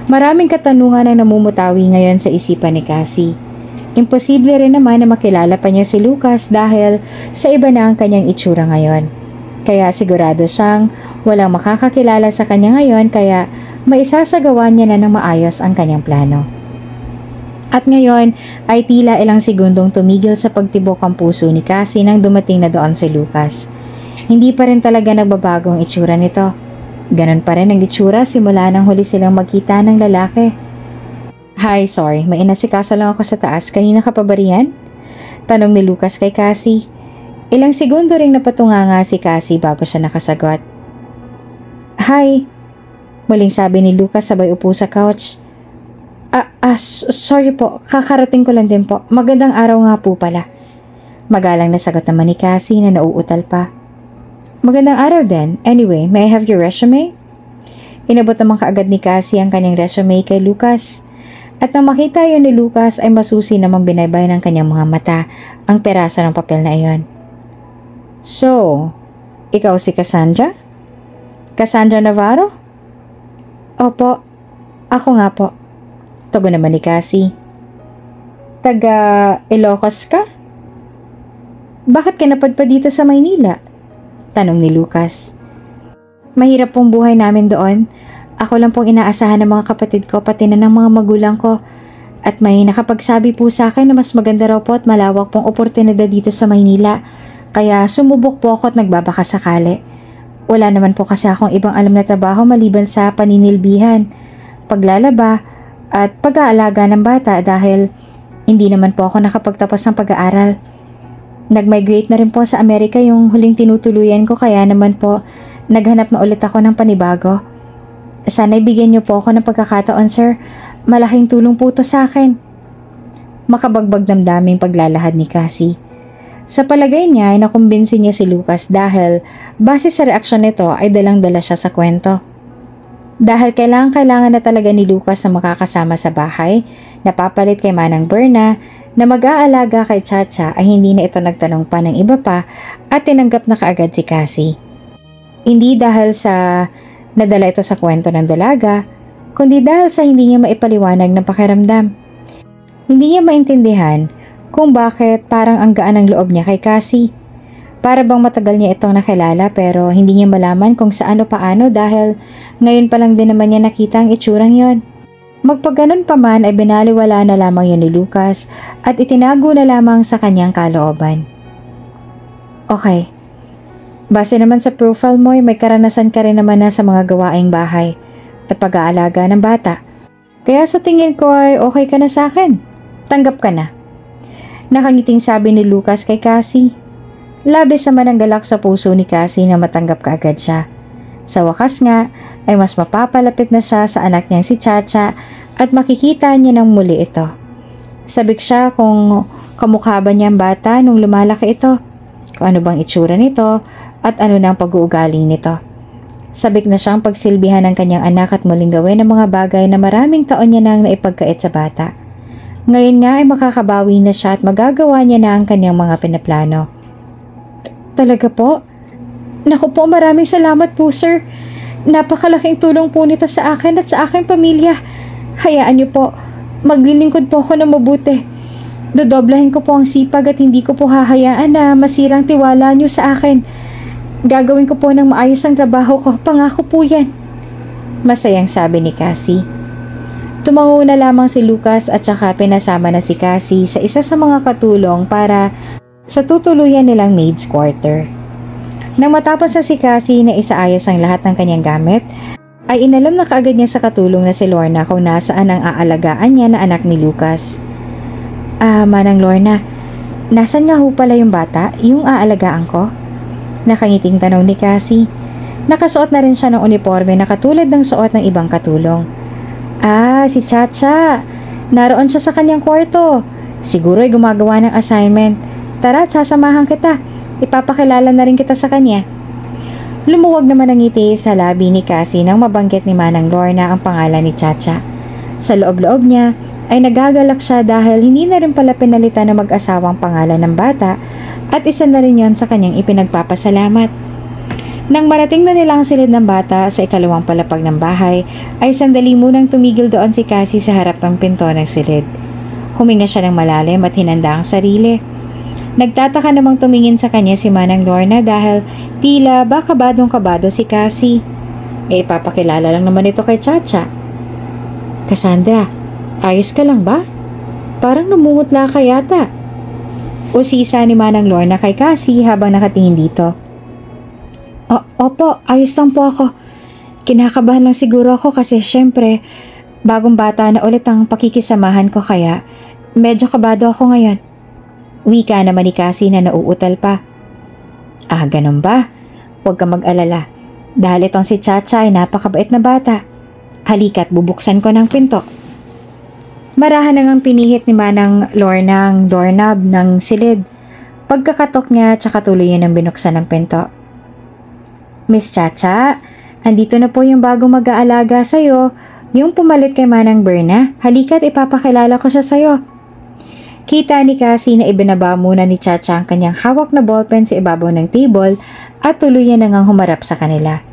Speaker 1: Maraming katanungan ang namumutawi ngayon sa isipan ni Cassie. Imposible rin naman na makilala pa niya si Lucas dahil sa iba na ang kanyang itsura ngayon. Kaya sigurado siyang walang makakakilala sa kanya ngayon kaya maisasagawa niya na ng maayos ang kanyang plano. At ngayon ay tila ilang segundong tumigil sa pagtibok ang puso ni Cassie nang dumating na doon si Lucas. Hindi pa rin talaga nagbabago ang itsura nito. Ganon pa rin ang itsura simula nang huli silang magkita ng lalaki. Hi, sorry, may inasikaso lang ako sa taas. Kanina ka pa ba riyan? Tanong ni Lucas kay Cassie. Ilang segundo ring napatunganga si Cassie bago siya nakasagot. Hi, muling sabi ni Lucas sabay upo sa couch. Sorry po, kakarating ko lang din po. Magandang araw nga po pala. Magalang na sagot naman ni Cassie na nauutal pa. Magandang araw din. Anyway, may I have your resume? Inabot naman kaagad ni Cassie ang kanyang resume kay Lucas. At nang makita yun ni Lucas ay masusi namang binaybay ng kanyang mga mata ang peraso ng papel na iyon. So, ikaw si Cassandra? Cassandra Navarro? Opo, ako nga po. Tugon naman ni Cassie. Taga Ilocos ka? Bakit ka napadpa dito sa Maynila? Tanong ni Lucas. Mahirap pong buhay namin doon. Ako lang pong inaasahan ng mga kapatid ko pati na ng mga magulang ko. At may nakapagsabi po sa akin na mas maganda raw po at malawak pong oportunidad dito sa Maynila. Kaya sumubok po ako at nagbabaka sakali. Wala naman po kasi akong ibang alam na trabaho maliban sa paninilbihan, paglalaba, at pag-aalaga ng bata dahil hindi naman po ako nakapagtapos ng pag-aaral. Nag-migrate na rin po sa Amerika yung huling tinutuluyan ko kaya naman po naghanap na ulit ako ng panibago. Sana ibigyan niyo po ako ng pagkakataon, sir. Malaking tulong po ito sa akin. Makabagbag damdaming paglalahad ni Cassie. Sa palagay niya ay nakumbinsi niya si Lucas dahil base sa reaksyon nito ay dalang-dala siya sa kwento. Dahil kailangan na talaga ni Lucas na makakasama sa bahay, napapalit kay Manang Berna na mag-aalaga kay Chacha ay hindi na ito nagtanong pa ng iba pa at tinanggap na kaagad si Cassie. Hindi dahil sa nadala ito sa kwento ng dalaga, kundi dahil sa hindi niya maipaliwanag ng pakiramdam. Hindi niya maintindihan kung bakit parang ang gaan ang loob niya kay Cassie. Para bang matagal niya itong nakilala pero hindi niya malaman kung saan o paano dahil ngayon pa lang din naman niya nakita ang itsurang yon. Magpaganon pa man ay binaliwala na lamang yun ni Lucas at itinago na lamang sa kanyang kalooban. Okay. Base naman sa profile mo ay may karanasan ka rin naman na sa mga gawaing bahay at pag-aalaga ng bata. Kaya sa tingin ko ay okay ka na sa akin. Tanggap ka na. Nakangiting sabi ni Lucas kay Cassie. Labis naman ang galak sa puso ni Cassie na matanggap kaagad siya. Sa wakas nga ay mas mapapalapit na siya sa anak niyang si Chacha at makikita niya ng muli ito. Sabik siya kung kamukha ba niyang bata nung lumalaki ito, kung ano bang itsura nito at ano nang pag-uugali nito. Sabik na siyang pagsilbihan ng kanyang anak at muling gawin ang mga bagay na maraming taon niya nang naipagkait sa bata. Ngayon nga ay makakabawi na siya at magagawa niya na ang kanyang mga pinaplano. Talaga po? Naku po, maraming salamat po, sir. Napakalaking tulong po nito sa akin at sa aking pamilya. Hayaan niyo po, maglilingkod po ako ng mabuti. Dodoblahin ko po ang sipag at hindi ko po hahayaan na masirang tiwala niyo sa akin. Gagawin ko po ng maayos ang trabaho ko, pangako po yan. Masayang sabi ni Cassie. Tumango na lamang si Lucas at saka pinasama na si Cassie sa isa sa mga katulong para sa tutuluyan nilang maid's quarter. Nang matapos na si Cassie na isaayos ang lahat ng kanyang gamit, ay inalam na kaagad niya sa katulong na si Lorna kung nasaan ang aalagaan niya na anak ni Lucas. Manang Lorna, nasan nga ho pala yung bata, yung aalagaan ko? Nakangiting tanong ni Cassie. Nakasuot na rin siya ng uniforme na katulad ng suot ng ibang katulong. Si Chacha. Naroon siya sa kanyang kwarto. Siguro ay gumagawa ng assignment. Tara at sasamahan kita. Ipapakilala na rin kita sa kanya. Lumuwag naman ang ngiti sa labi ni Cassie nang mabanggit ni Manang Lorna ang pangalan ni Chacha. Sa loob-loob niya ay nagagalak siya dahil hindi na rin pala pinalitan na mag-asawang pangalan ng bata at isa na rin yon sa kanyang ipinagpapasalamat. Nang marating na nila ang silid ng bata sa ikalawang palapag ng bahay, ay sandali munang tumigil doon si Cassie sa harap ng pinto ng silid. Huminga siya ng malalim at hinanda ang sarili. Nagtataka namang tumingin sa kanya si Manang Lorna dahil tila ba kabadong-kabado si Cassie. Ipapakilala lang naman ito kay Chacha. Cassandra, ayos ka lang ba? Parang namumutla ka yata. Usisa ni Manang Lorna kay Cassie habang nakatingin dito. Opo, ayos lang po ako. Kinakabahan lang siguro ako kasi syempre, bagong bata na ulit ang pakikisamahan ko kaya medyo kabado ako ngayon. Wika naman ni Cassie na nauutal pa. Ganun ba? Huwag ka mag-alala. Dahil itong si Chacha ay napakabait na bata. Halika't bubuksan ko ng pinto. Marahan nang pinihit ni Manang Lorna ang doorknob ng silid. Pagkakatok niya, tsaka tuloy yun ang binuksan ng pinto. Miss Chacha, andito na po yung bagong mag-aalaga sa'yo, yung pumalit kay Manang Berna. Halika't ipapakilala ko siya sa'yo. Kita ni Cassie na ibinaba muna ni Chacha ang kanyang hawak na ballpen sa ibabaw ng table at tuluyan na ngang humarap sa kanila.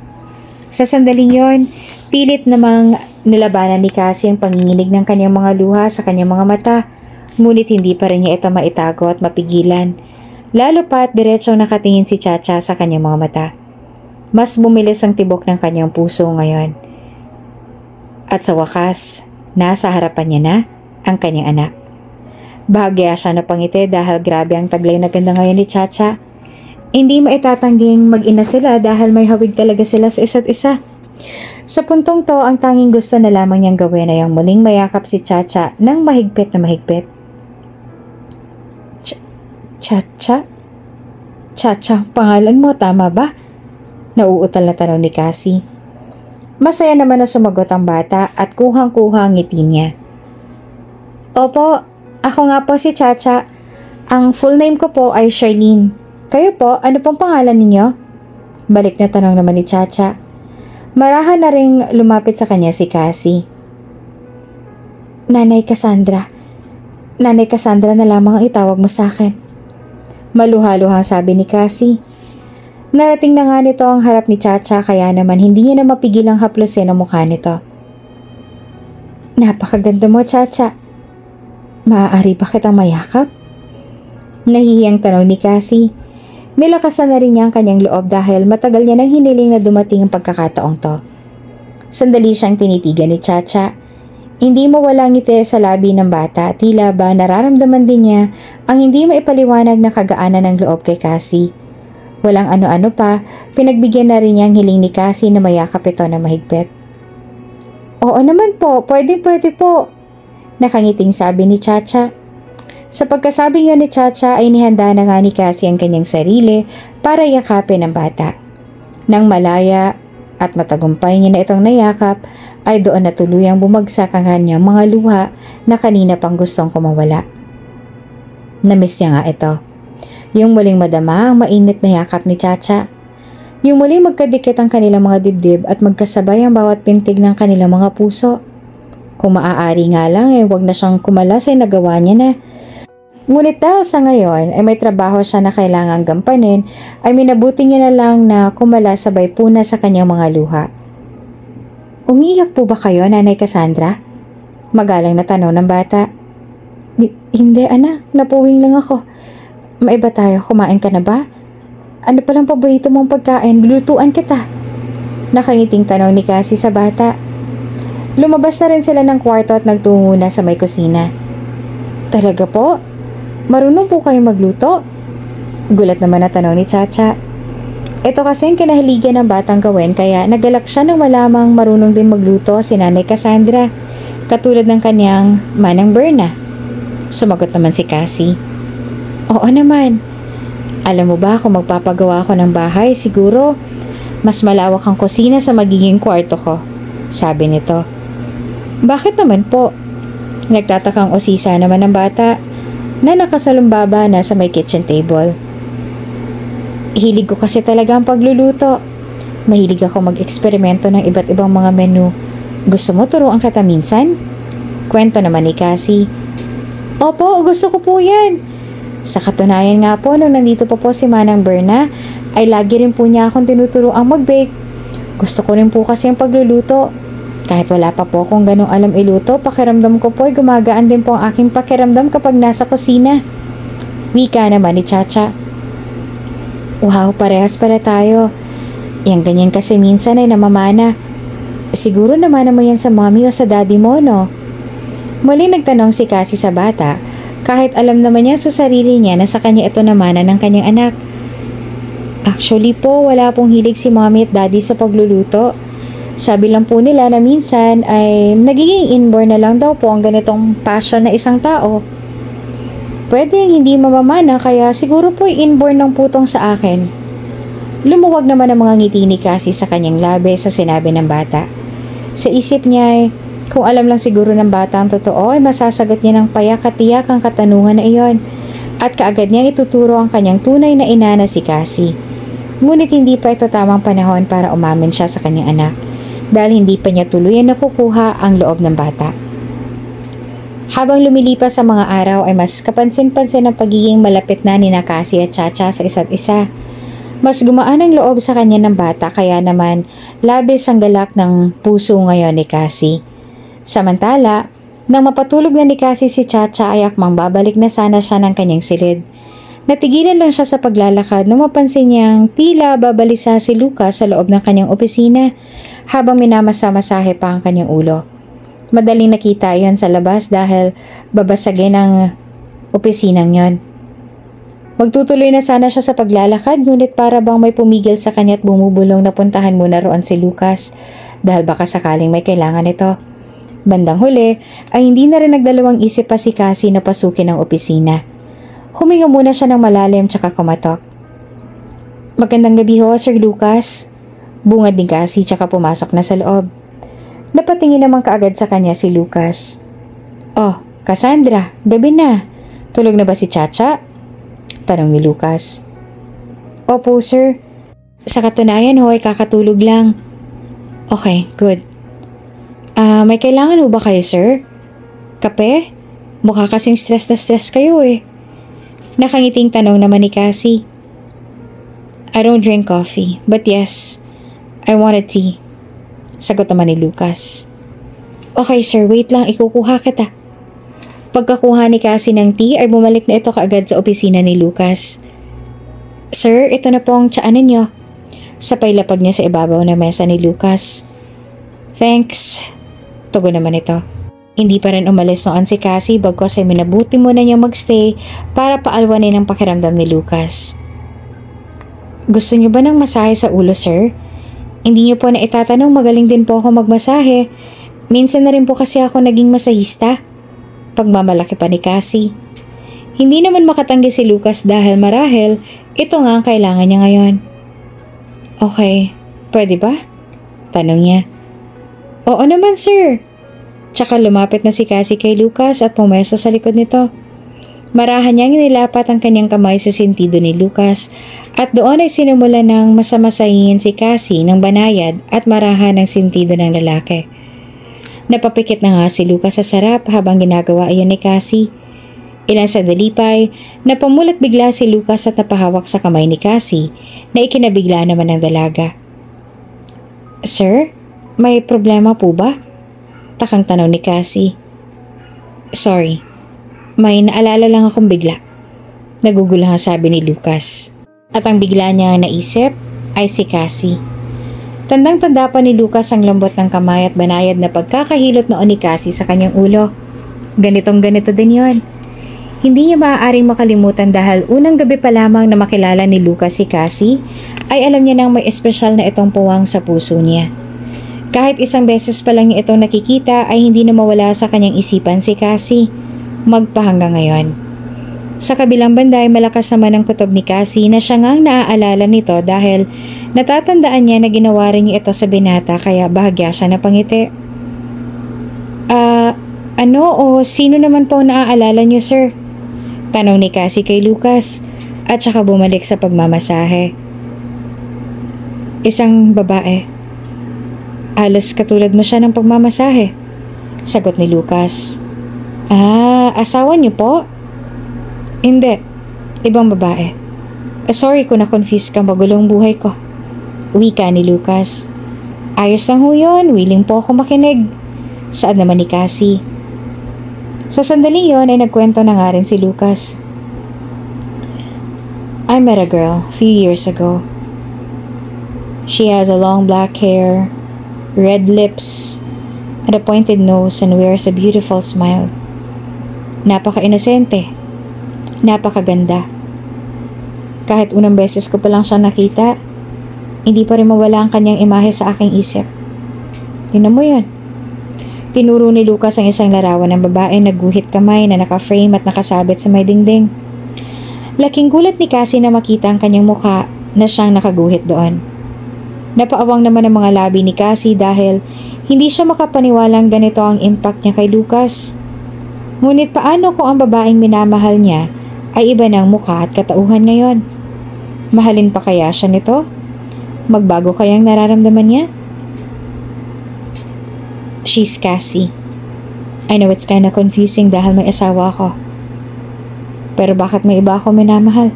Speaker 1: Sa sandaling yon, pilit namang nilabanan ni Cassie ang panginginig ng kanyang mga luha sa kanyang mga mata, ngunit hindi pa rin niya ito maitago at mapigilan. Lalo pa't diretsong nakatingin si Chacha sa kanyang mga mata. Mas bumilis ang tibok ng kanyang puso ngayon. At sa wakas, nasa harapan niya na ang kanyang anak. Bahagya siya na pangiti dahil grabe ang taglay na ganda ngayon ni Chacha. Hindi maitatangging mag-ina sila dahil may hawig talaga sila sa isa't isa. Sa puntong to, ang tanging gusto na lamang niyang gawin ay ang muling mayakap si Chacha ng mahigpit na mahigpit. Chacha? Chacha, pangalan mo, tama ba? Nauutal na tanong ni Cassie. Masaya naman na sumagot ang bata at kuhang-kuha ang ngiti niya. Opo, ako nga po si Chacha. Ang full name ko po ay Charlene. Kayo po, ano pong pangalan ninyo? Balik na tanong naman ni Chacha. Marahan na ring lumapit sa kanya si Cassie. Nanay Cassandra. Nanay Cassandra na lamang ang itawag mo sa akin. Maluha-luhang sabi ni Cassie. Narating na nga nito ang harap ni Chacha kaya naman hindi niya na mapigil ang haplusin ang mukha nito. Napakaganda mo, Chacha. Maaari ba kitang mayakap? Nahihiyang tanong ni Cassie. Nilakasan na rin niya ang kanyang loob dahil matagal niya nang hiniling na dumating ang pagkakataong to. Sandali siyang tinitigan ni Chacha. Hindi mawala ngiti sa labi ng bata, tila ba nararamdaman din niya ang hindi maipaliwanag na kagaanan ng loob kay Cassie. Walang ano-ano pa, pinagbigyan na rin niya ang hiling ni Cassie na mayakap ito na mahigpit. Oo naman po, pwede po. Nakangiting sabi ni Chacha. Sa pagkasabing yun ni Chacha ay nihanda na nga ni Cassie ang kanyang sarili para yakapin ang bata. Nang malaya at matagumpay niya na itong nayakap, ay doon na tuluyang bumagsak ang kanyang mga luha na kanina pang gustong kumawala. Namiss niya nga ito. Yung muling madama ang mainit na yakap ni Chacha. Yung muling magkadikit ang kanilang mga dibdib at magkasabay ang bawat pintig ng kanilang mga puso. Kung maaari nga lang wag na siyang kumalas ay nagawa niya na. Ngunit dahil sa ngayon ay may trabaho siya na kailangang gampanin ay minabuti niya na lang na kumalas sabay puna sa kanyang mga luha. Umiiyak po ba kayo, Nanay Cassandra? Magalang na tanong ng bata. Hindi anak, napuwing lang ako. Maiba tayo, kumain ka na ba? Ano palang paborito mong pagkain? Lulutuan kita. Nakangiting tanong ni Cassie sa bata. Lumabas na rin sila ng kwarto at nagtungo na sa may kusina. Talaga po? Marunong po kayong magluto? Gulat naman na tanong ni Chacha. Ito kasing kinahiligan ng batang gawin kaya nagalak siya nang malamang marunong din magluto si Nanay Cassandra, katulad ng kanyang Manang Berna. Sumagot naman si Cassie. Oo naman. Alam mo ba kung magpapagawa ako ng bahay, siguro mas malawak ang kusina sa magiging kwarto ko, sabi nito. Bakit naman po? Nagtatakang usisa naman ng bata na nakasalumbaba na sa may kitchen table. Hilig ko kasi talaga ang pagluluto. Mahilig ako mag-eksperimento ng iba't ibang mga menu. Gusto mo turuan kita minsan? Kwento naman ni Cassie. Opo, gusto ko po yan. Sa katunayan nga po, nung nandito po si Manang Berna, ay lagi rin po niya akong tinuturoang mag-bake. Gusto ko rin po kasi ang pagluluto. Kahit wala pa po akong ganong alam iluto, pakiramdam ko po ay gumagaan din po ang aking pakiramdam kapag nasa kusina. Wika naman ni Chacha. Wow, parehas pala tayo. Yang ganyan kasi minsan ay namamana. Siguro namana mo yan sa mommy o sa daddy mo, no? Muli nagtanong si Cassie sa bata, kahit alam naman niya sa sarili niya na sa kanya ito namana ng kanyang anak. Actually po, wala pong hilig si mommy at daddy sa pagluluto. Sabi lang po nila na minsan ay nagiging inborn na lang daw po ang ganitong passion na isang tao. Pwede hindi mamamana kaya siguro po inborn ng putong sa akin. Lumuwag naman ang mga ngiti ni Cassie sa kanyang labi sa sinabi ng bata. Sa isip niya ay kung alam lang siguro ng bata ang totoo ay masasagot niya ng payak at tiyak ang katanungan na iyon at kaagad niyang ituturo ang kanyang tunay na ina na si Cassie. Ngunit hindi pa ito tamang panahon para umamin siya sa kanyang anak dahil hindi pa niya tuluyan nakukuha ang loob ng bata. Habang lumilipas sa mga araw ay mas kapansin-pansin ang pagiging malapit na ni Cassie at Chacha sa isa't isa. Mas gumaan ang loob sa kanya ng bata kaya naman labis ang galak ng puso ngayon ni Cassie. Samantala, nang mapatulog na ni Cassie si Chacha ay akmang babalik na sana siya ng kanyang silid. Natigilan lang siya sa paglalakad nung mapansin niyang tila babalisa si Lucas sa loob ng kanyang opisina habang minamasa-masahe pa ang kanyang ulo. Madaling nakita iyon sa labas dahil babasagin ang opisinang yon. Magtutuloy na sana siya sa paglalakad ngunit para bang may pumigil sa kanya at bumubulong na puntahan muna roon si Lucas dahil baka sakaling may kailangan ito. Bandang huli ay hindi na rin nagdalawang isip pa si Cassie na pasukin ang opisina. Huminga muna siya ng malalim tsaka kumatok. Magandang gabi ho, Sir Lucas. Bungad ni Cassie tsaka pumasok na sa loob. Napatingin naman kaagad sa kanya si Lucas. Oh, Cassandra, gabi na. Tulog na ba si Chacha? Tanong ni Lucas. Opo, sir. Sa katunayan ho ay kakatulog lang. Okay, good. May kailangan ho ba kayo, sir? Kape? Mukha kasing stress na stress kayo eh. Nakangiting tanong naman ni Cassie. I don't drink coffee, but yes, I want a tea. Sagot naman ni Lucas. Okay sir, wait lang, ikukuha kita. Pagkakuha ni Cassie ng tea ay bumalik na ito kaagad sa opisina ni Lucas. Sir, ito na po ang tiyaan ninyo. Sapay lapag niya sa ibabaw na mesa ni Lucas. Thanks. Tugon naman ito. Hindi pa rin umalis noon si Cassie bagkos ay minabuti muna niyang magstay para paalwanin ang pakiramdam ni Lucas. Gusto niyo ba ng masahe sa ulo, sir? Hindi niyo po na itatanong magaling din po ako magmasahe. Minsan na rin po kasi ako naging masahista. Pagmamalaki pa ni Cassie. Hindi naman makatanggi si Lucas dahil marahil ito nga ang kailangan niya ngayon. Okay, pwede ba? Tanong niya. Oo naman sir. Tsaka lumapit na si Cassie kay Lucas at pumesto sa likod nito. Marahan niyang nilapat ang kanyang kamay sa sentido ni Lucas at doon ay sinimula ng masamasahin si Cassie ng banayad at marahan ang sentido ng lalaki. Napapikit na nga si Lucas sa sarap habang ginagawa iyon ni Cassie. Ilang sandali pa'y napamulat bigla si Lucas at napahawak sa kamay ni Cassie na ikinabigla naman ng dalaga. Sir, may problema po ba? Takang tanong ni Cassie. Sorry, may naalala lang akong bigla. Naguguluhan sabi ni Lucas. At ang bigla niya naisip ay si Cassie. Tandang-tanda pa ni Lucas ang lambot ng kamay at banayad na pagkakahilot noon ni Cassie sa kanyang ulo. Ganitong-ganito din yon. Hindi niya maaaring makalimutan dahil unang gabi pa lamang na makilala ni Lucas si Cassie ay alam niya nang may espesyal na itong puwang sa puso niya. Kahit isang beses pa lang niya itong nakikita ay hindi na mawala sa kanyang isipan si Cassie. magpahanggang ngayon. Sa kabilang banda ay malakas naman ang kutob ni Cassie na siya ngang naaalala nito dahil natatandaan niya na ginawa rin niya ito sa binata kaya bahagya siya na pangiti. Sino naman po naaalala niyo, sir? Tanong ni Cassie kay Lucas at saka bumalik sa pagmamasahe. Isang babae. Halos katulad mo siya ng pagmamasahe. Sagot ni Lucas. Asawa niyo po? Hindi. Ibang babae. Sorry kung na-confuse ka, magulong buhay ko. Wika ni Lucas. Ayos lang ho yun, willing po ako makinig. Saan naman ni Cassie? Sa sandaling yon ay nagkwento na nga rin si Lucas. I met a girl a few years ago. She has a long black hair, red lips, and a pointed nose and wears a beautiful smile. Napaka-inosente, napakaganda. Kahit unang beses ko pa lang siya nakita, hindi pa rin mawala ang kanyang imahe sa aking isip. Tingnan mo yan. Tinuro ni Lucas ang isang larawan ng babae na guhit kamay na naka-frame at nakasabit sa may dingding. Laking gulat ni Cassie na makita ang kanyang mukha na siyang nakaguhit doon. Napaawang naman ang mga labi ni Cassie dahil hindi siya makapaniwalang ganito ang impact niya kay Lucas. Ngunit paano kung ang babaeng minamahal niya ay iba ng mukha at katauhan ngayon? Mahalin pa kaya siya nito? Magbago kayang nararamdaman niya? She's Cassie. I know it's kinda confusing dahil may asawa ako. Pero bakit may iba ako minamahal?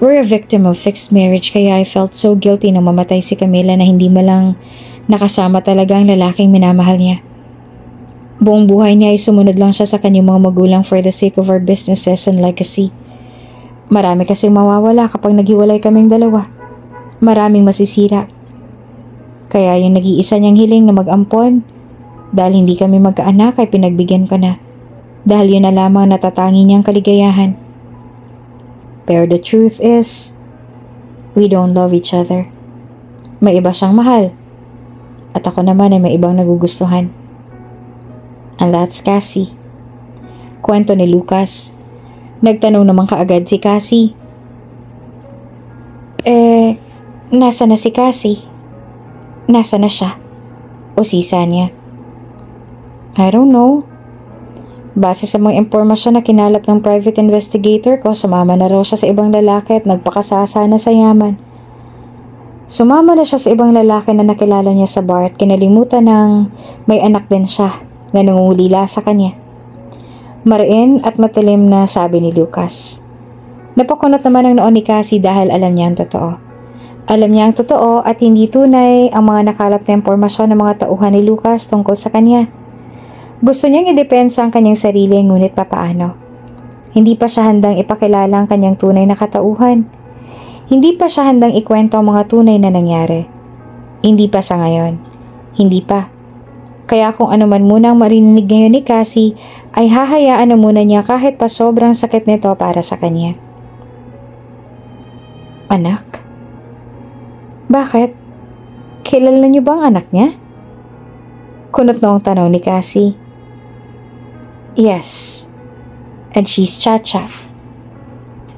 Speaker 1: We're a victim of fixed marriage kaya I felt so guilty nang mamatay si Camila na hindi malang nakasama talaga ang lalaking minamahal niya. Buong buhay niya ay sumunod lang siya sa kanyang mga magulang for the sake of our businesses and legacy. Marami kasing mawawala kapag naghiwalay kaming dalawa. Maraming masisira. Kaya yung nag-iisa niyang hiling na mag-ampon, dahil hindi kami magkaanak ay pinagbigyan ko na. Dahil yun na lamang natatangi niyang kaligayahan. Pero the truth is, we don't love each other. May iba siyang mahal. At ako naman ay may ibang nagugustuhan. And that's Cassie. Kwento ni Lucas. Nagtanong naman kaagad si Cassie. Nasa na si Cassie? Nasa na siya? O sisa niya? I don't know. Base sa mga impormasyon na kinalap ng private investigator ko, sumama na raw siya sa ibang lalaki at nagpakasasa na sa yaman. Sumama na siya sa ibang lalaki na nakilala niya sa bar at kinalimutan ng may anak din siya na nangungulila sa kanya. Mariin at matalim na sabi ni Lucas. Napakunot naman ang noon ni Cassie dahil alam niya ang totoo. Alam niya ang totoo at hindi tunay ang mga nakalap na impormasyon ng mga tauhan ni Lucas tungkol sa kanya. Gusto niyang idepensa ang kanyang sarili ngunit papaano. Hindi pa siya handang ipakilala ang kanyang tunay na katauhan. Hindi pa siya handang ikwento ang mga tunay na nangyari. Hindi pa sa ngayon. Hindi pa. Kaya kung ano man muna ang marinig ngayon ni Cassie, ay hahayaan na muna niya kahit pa sobrang sakit nito para sa kanya. Anak? Bakit? Kilala niyo ba ang anak niya? Kunot noong tanong ni Cassie. Yes. And she's Chacha.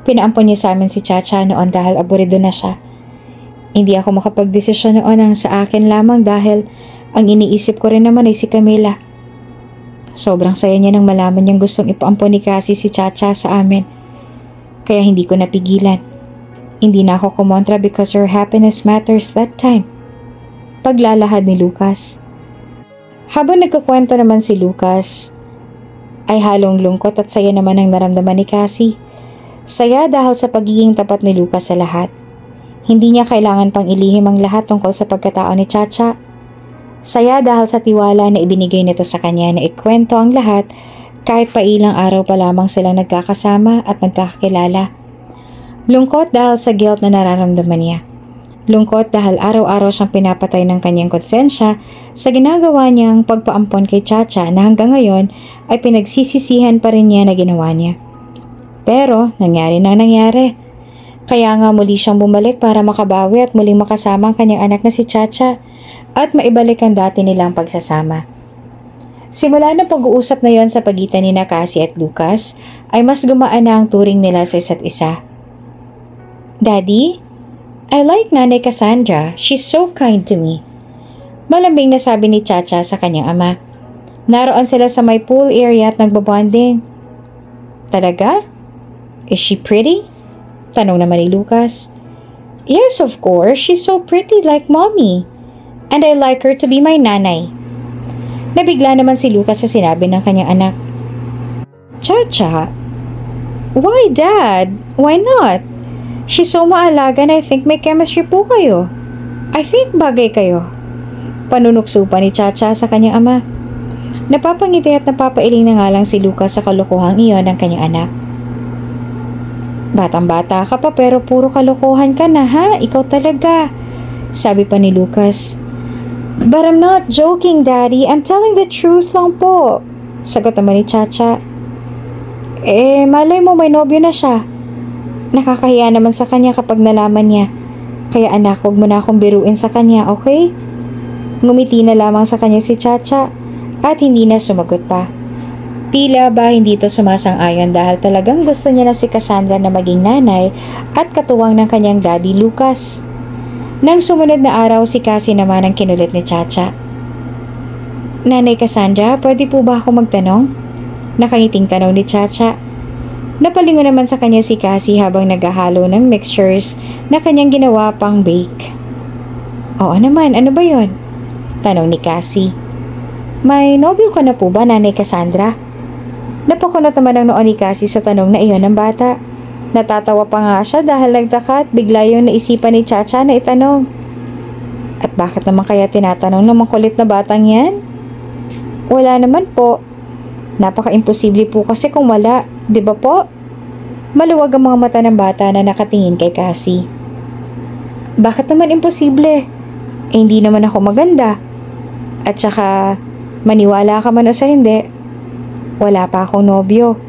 Speaker 1: Pinaampon niya sa amin si Chacha noon dahil aburido na siya. Hindi ako makapagdesisyon noon ang sa akin lamang dahil ang iniisip ko rin naman ay si Camila. Sobrang saya niya nang malaman niyang gustong ipaampon ni Cassie si Chacha sa amin. Kaya hindi ko napigilan. Hindi na ako kumontra because her happiness matters that time. Paglalahad ni Lucas. Habang nagkukwento naman si Lucas, ay halong lungkot at saya naman ang naramdaman ni Cassie. Saya dahil sa pagiging tapat ni Lucas sa lahat. Hindi niya kailangan pang ilihim ang lahat tungkol sa pagkatao ni Chacha. Saya dahil sa tiwala na ibinigay nito sa kanya na ikwento ang lahat kahit pa ilang araw pa lamang silang nagkakasama at nagkakakilala. Lungkot dahil sa guilt na nararamdaman niya. Lungkot dahil araw-araw siyang pinapatay ng kanyang konsensya sa ginagawa niyang pagpaampon kay Chacha na hanggang ngayon ay pinagsisisihan pa rin niya na ginawa niya. Pero nangyari na nangyari. Kaya nga muli siyang bumalik para makabawi at muling makasama ang kanyang anak na si Chacha at maibalik ang dati nilang pagsasama. Simula ng pag-uusap na yon sa pagitan ni Cassie at Lucas, ay mas gumaan na ang turing nila sa isa't isa. Daddy, I like Nanay Cassandra. She's so kind to me. Malambing na sabi ni Chacha sa kanyang ama. Naroon sila sa may pool area at nagbabonding. Talaga? Is she pretty? Tanong naman ni Lucas. Yes, of course. She's so pretty like mommy. And I like her to be my nanay. Nabigla naman si Lucas sa sinabi ng kanyang anak. Chacha? Why, Dad? Why not? She's so maalaga and I think may chemistry po kayo. I think bagay kayo. Panunukso pa ni Chacha sa kanyang ama. Napapangiti at napapailing na nga lang si Lucas sa kalokohang iyon ng kanyang anak. Batang-bata ka pa pero puro kalokohan ka na ha? Ikaw talaga. Sabi pa ni Lucas. But I'm not joking, Daddy. I'm telling the truth lang po. Sagot naman ni Chacha. Malay mo may nobyo na siya. Nakakahiya naman sa kanya kapag nalaman niya. Kaya anak, huwag mo na akong biruin sa kanya, okay? Ngumiti na lamang sa kanya si Chacha at hindi na sumagot pa. Tila ba hindi ito sumasang-ayon dahil talagang gusto niya na si Cassandra na maging nanay at katuwang ng kanyang daddy Lucas. Nang sumunod na araw, si Cassie naman ang kinulit ni Chacha. Nanay Cassandra, pwede po ba ako magtanong? Nakangiting tanong ni Chacha. Napalingon naman sa kanya si Cassie habang naghahalo ng mixtures na kanyang ginawa pang bake. Oo naman, ano ba yon? Tanong ni Cassie. May nobyo ka na po ba, Nanay Cassandra? Napakunot naman ang noon ni Cassie sa tanong na iyon ng bata. Natatawa pa nga siya dahil nagtaka at bigla yung naisipan ni Chacha na itanong. At bakit naman kaya tinatanong ng makulit na batang yan? Wala naman po. Napaka-imposible po kasi kung wala, di ba po? Maluwag ang mga mata ng bata na nakatingin kay Cassie. Bakit naman imposible? Hindi naman ako maganda. At saka, maniwala ka man o sa hindi, wala pa akong nobyo.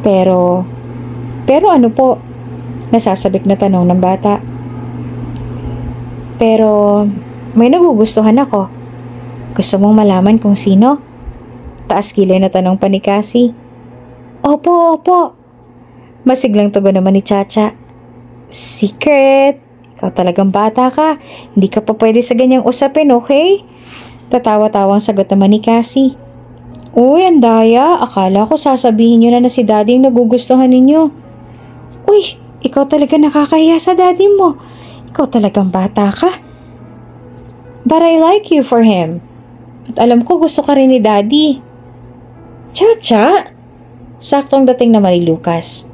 Speaker 1: Pero ano po? Nasasabik na tanong ng bata. Pero may nagugustuhan ako. Gusto mong malaman kung sino? Taas kilay na tanong pa ni Cassie. Opo. Masiglang tugon naman ni Chacha. Secret. Ikaw talagang bata ka. Hindi ka pa pwede sa ganyang usapin, okay? Tatawa-tawang sagot naman ni Cassie. Uy, ang daya. Akala ko sasabihin nyo na si daddy yung nagugustuhan ninyo. Uy, ikaw talaga nakakahiya sa daddy mo. Ikaw talagang bata ka. But I like you for him. At alam ko gusto ka rin ni daddy. Chacha? Saktong dating naman ni Lucas.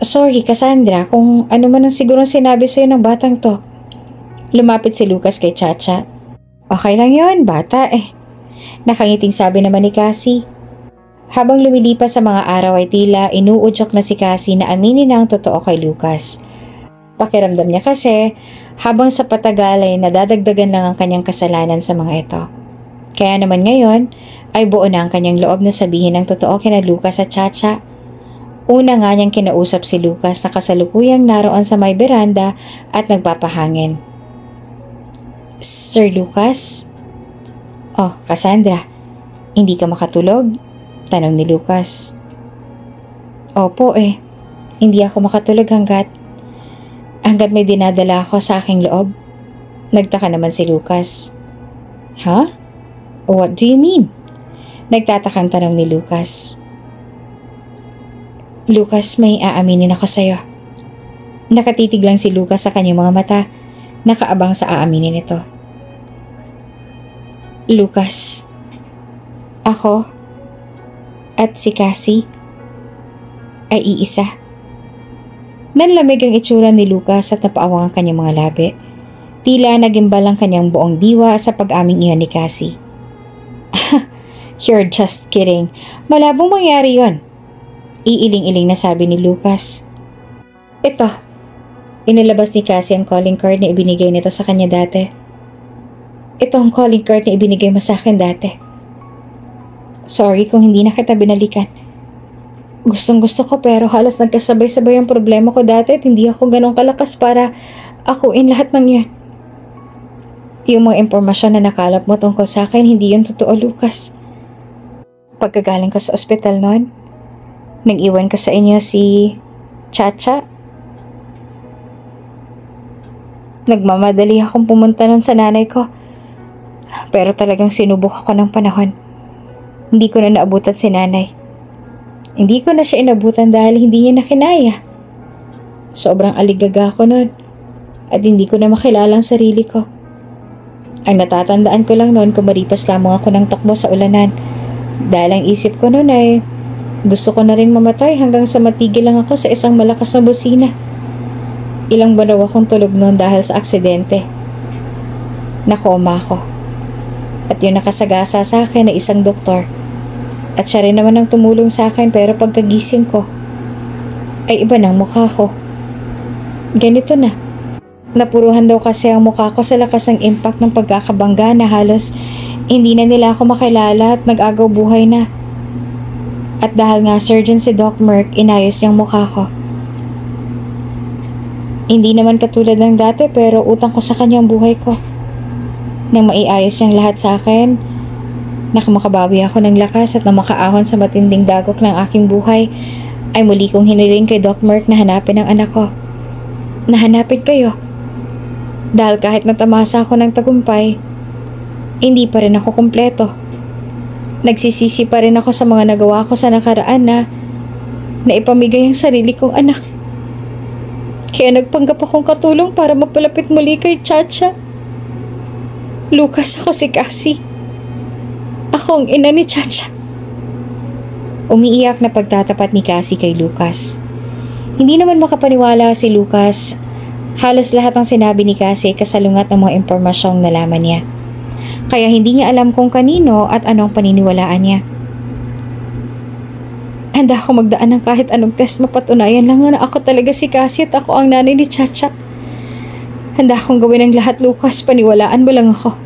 Speaker 1: Sorry, Cassandra, kung ano man ang sigurong sinabi sa'yo ng batang to. Lumapit si Lucas kay Chacha. Okay lang yon, bata eh. Nakangiting sabi naman ni Cassie. Habang lumilipas sa mga araw ay tila inuudyok na si Cassie na aminin na ang totoo kay Lucas. Pakiramdam niya kasi habang sa patagal ay nadadagdagan lang ang kanyang kasalanan sa mga ito. Kaya naman ngayon ay buo na ang kanyang loob na sabihin ang totoo kina Lucas at Chacha. Una nga niyang kinausap si Lucas na kasalukuyang naroon sa may beranda at nagpapahangin. Sir Lucas? Oh, Cassandra, hindi ka makatulog? Tanong ni Lucas. Opo hindi ako makatulog hanggat may dinadala ako sa aking loob. Nagtaka naman si Lucas. Huh? What do you mean? Nagtatakang tanong ni Lucas. Lucas, may aaminin ako sa'yo. Nakatitig lang si Lucas sa kanyang mga mata, nakaabang sa aaminin ito. Lucas, ako at si Cassie ay iisa. Nanlamig ang itsura ni Lucas at napaawang ang kanyang mga labi. Tila nagimbal ang kanyang buong diwa sa pag-aming iyon ni Cassie. You're just kidding. Malabong mangyari yon. Iiling-iling na sabi ni Lucas. Ito. Inilabas ni Cassie ang calling card na ibinigay nito sa kanya dati. Ito ang calling card na ibinigay mo sa akin dati. Sorry kung hindi na kita binalikan. Gustong-gusto ko pero halos nagkasabay-sabay ang problema ko dati at hindi ako ganong kalakas para akuin lahat ng yan. Yung mga impormasyon na nakalap mo tungkol sa akin, hindi yun totoo, Lucas. Pagkagaling ko sa ospital noon, nag-iwan ko sa inyo si Chacha. Nagmamadali akong pumunta nun sa nanay ko. Pero talagang sinubok ako ng panahon. Hindi ko na naabutan si nanay. Hindi ko na siya inabutan dahil hindi niya na kinaya. Sobrang aligaga ako nun at hindi ko na makilala ang sarili ko. Ang natatandaan ko lang noon, kumaripas lamang ako ng takbo sa ulanan. Dahil ang isip ko noon ay gusto ko na rin mamatay hanggang sa matigil lang ako sa isang malakas na busina. Ilang buwan raw akong tulog noon dahil sa aksidente. Nakoma ako. At yun nakasagasa sa akin na isang doktor. At siya rin naman ang tumulong sa akin, pero pagkagising ko ay iba ng mukha ko. Ganito na. Napuruhan daw kasi ang mukha ko sa lakas ng impact ng pagkakabangga na halos hindi na nila ako makilala at nag-agaw buhay na. At dahil nga surgeon si Doc Merck, inayos niyang mukha ko. Hindi naman katulad ng dati, pero utang ko sa kanyang buhay ko. Nang maiayos niyang lahat sa akin, nakamakabawi ako ng lakas at nang makaahon sa matinding dagok ng aking buhay, ay muli kong hiniling kay Doc Merck na hanapin ang anak ko. Nahanapin kayo. Dahil kahit natamasa ako ng tagumpay, hindi pa rin ako kumpleto. Nagsisisi pa rin ako sa mga nagawa ko sa nakaraan na ipamigay ang sarili kong anak. Kaya nagpanggap akong katulong para mapalapit muli kay Chacha. Lucas, ako si Cassie. Ako ang ina ni Chacha. Umiiyak na pagtatapat ni Cassie kay Lucas. Hindi naman makapaniwala si Lucas. Halos lahat ng sinabi ni Cassie kasalungat ng mga impormasyong nalaman niya. Kaya hindi niya alam kung kanino at anong paniniwalaan niya. Handa ako magdaan ng kahit anong test, mapatunayan lang na ako talaga si Cassie at ako ang nanay ni Chacha. Handa akong gawin ang lahat, Lucas. Paniwalaan mo lang ako.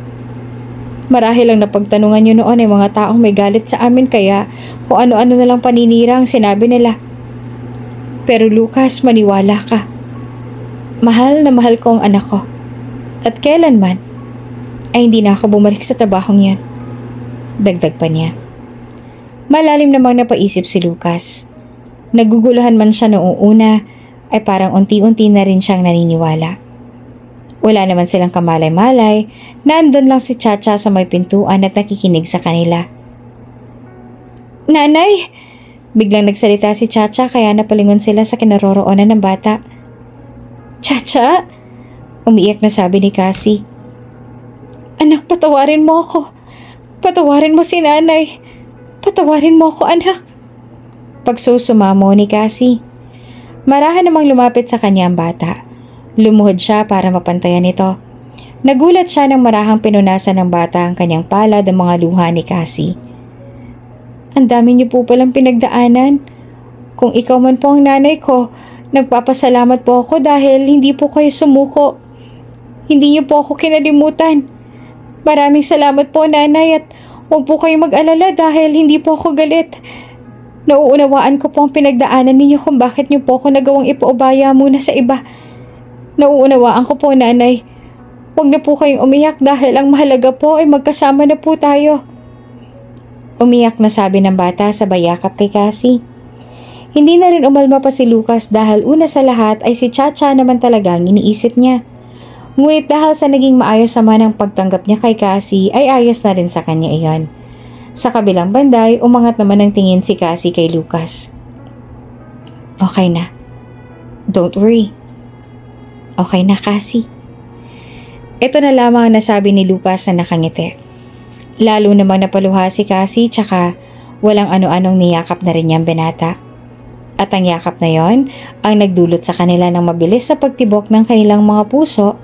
Speaker 1: Marahil ang napagtanungan niyo noon ay mga taong may galit sa amin, kaya kung ano-ano na lang paninira ang sinabi nila. Pero Lucas, maniwala ka. Mahal na mahal ko ang anak ko. At kailanman ay hindi na ako bumalik sa trabahong yan. Dagdag pa niya. Malalim namang napaisip si Lucas. Naguguluhan man siya noong una, ay parang unti-unti na rin siyang naniniwala. Wala naman silang kamalay-malay, nandun lang si Chacha sa may pintuan at nakikinig sa kanila. Nanay! Biglang nagsalita si Chacha, kaya napalingon sila sa kinaroroonan ng bata. Chacha! Umiiyak na sabi ni Cassie. Anak, patawarin mo ako. Patawarin mo si nanay. Patawarin mo ako, anak. Pagsusumamo ni Cassie. Marahan namang lumapit sa kanya ang bata. Lumuhod siya para mapantayan ito. Nagulat siya nang marahang pinunasan ng bata ang kanyang palad ang mga luha ni Cassie. Ang dami niyo po palang pinagdaanan. Kung ikaw man po ang nanay ko, nagpapasalamat po ako dahil hindi po kayo sumuko. Hindi niyo po ako kinalimutan. Maraming salamat po, nanay, at huwag po kayong mag-alala dahil hindi po ako galit. Nauunawaan ko po ang pinagdaanan ninyo kung bakit niyo po ako nagawang ipaubaya muna sa iba. Nauunawaan ko po, nanay. Huwag na po kayong umiyak dahil ang mahalaga po ay magkasama na po tayo. Umiyak na sabi ng bata sa bayakap kay Cassie. Hindi na rin umalma pa si Lucas dahil una sa lahat ay si Chacha naman talagang iniisip niya. Ngunit dahil sa naging maayos naman ang pagtanggap niya kay Cassie ay ayos na rin sa kanya iyon. Sa kabilang banday, umangat naman ang tingin si Cassie kay Lucas. Okay na. Don't worry. Okay na, Cassie. Ito na lamang ang nasabi ni Lucas na nakangiti. Lalo namang napaluha si Cassie, tsaka walang ano-anong niyakap na rin niyang binata. At ang yakap na yon ang nagdulot sa kanila ng mabilis sa pagtibok ng kanilang mga puso,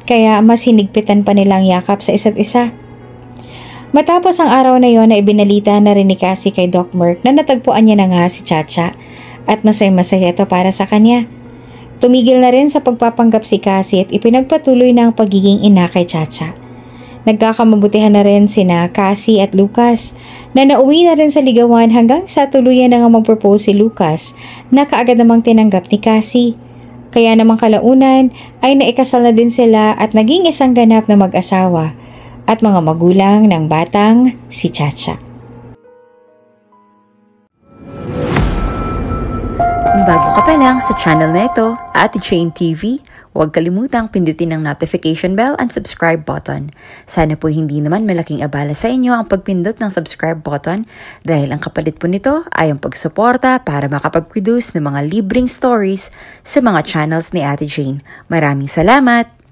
Speaker 1: kaya mas hinigpitan pa nilang yakap sa isa't isa. Matapos ang araw na yon ay ibinalita na rin ni Cassie kay Doc Merck na natagpuan niya na nga si Chacha at masaya ito para sa kanya. Tumigil na rin sa pagpapanggap si Cassie at ipinagpatuloy na ang pagiging ina kay Chacha. Nagkakamabutihan na rin sina Cassie at Lucas na nauwi na rin sa ligawan hanggang sa tuluyan na nga mag-propose si Lucas na kaagad namang tinanggap ni Cassie. Kaya namang kalaunan ay naikasal na din sila at naging isang ganap na mag-asawa at mga magulang ng batang si Chacha.
Speaker 2: Kung bago ka pa lang sa channel na ito, Ate Jane TV, huwag kalimutang pindutin ang notification bell and subscribe button. Sana po hindi naman malaking abala sa inyo ang pagpindot ng subscribe button dahil ang kapalit po nito ay ang pagsuporta para makapag-produce ng mga libreng stories sa mga channels ni Ate Jane. Maraming salamat!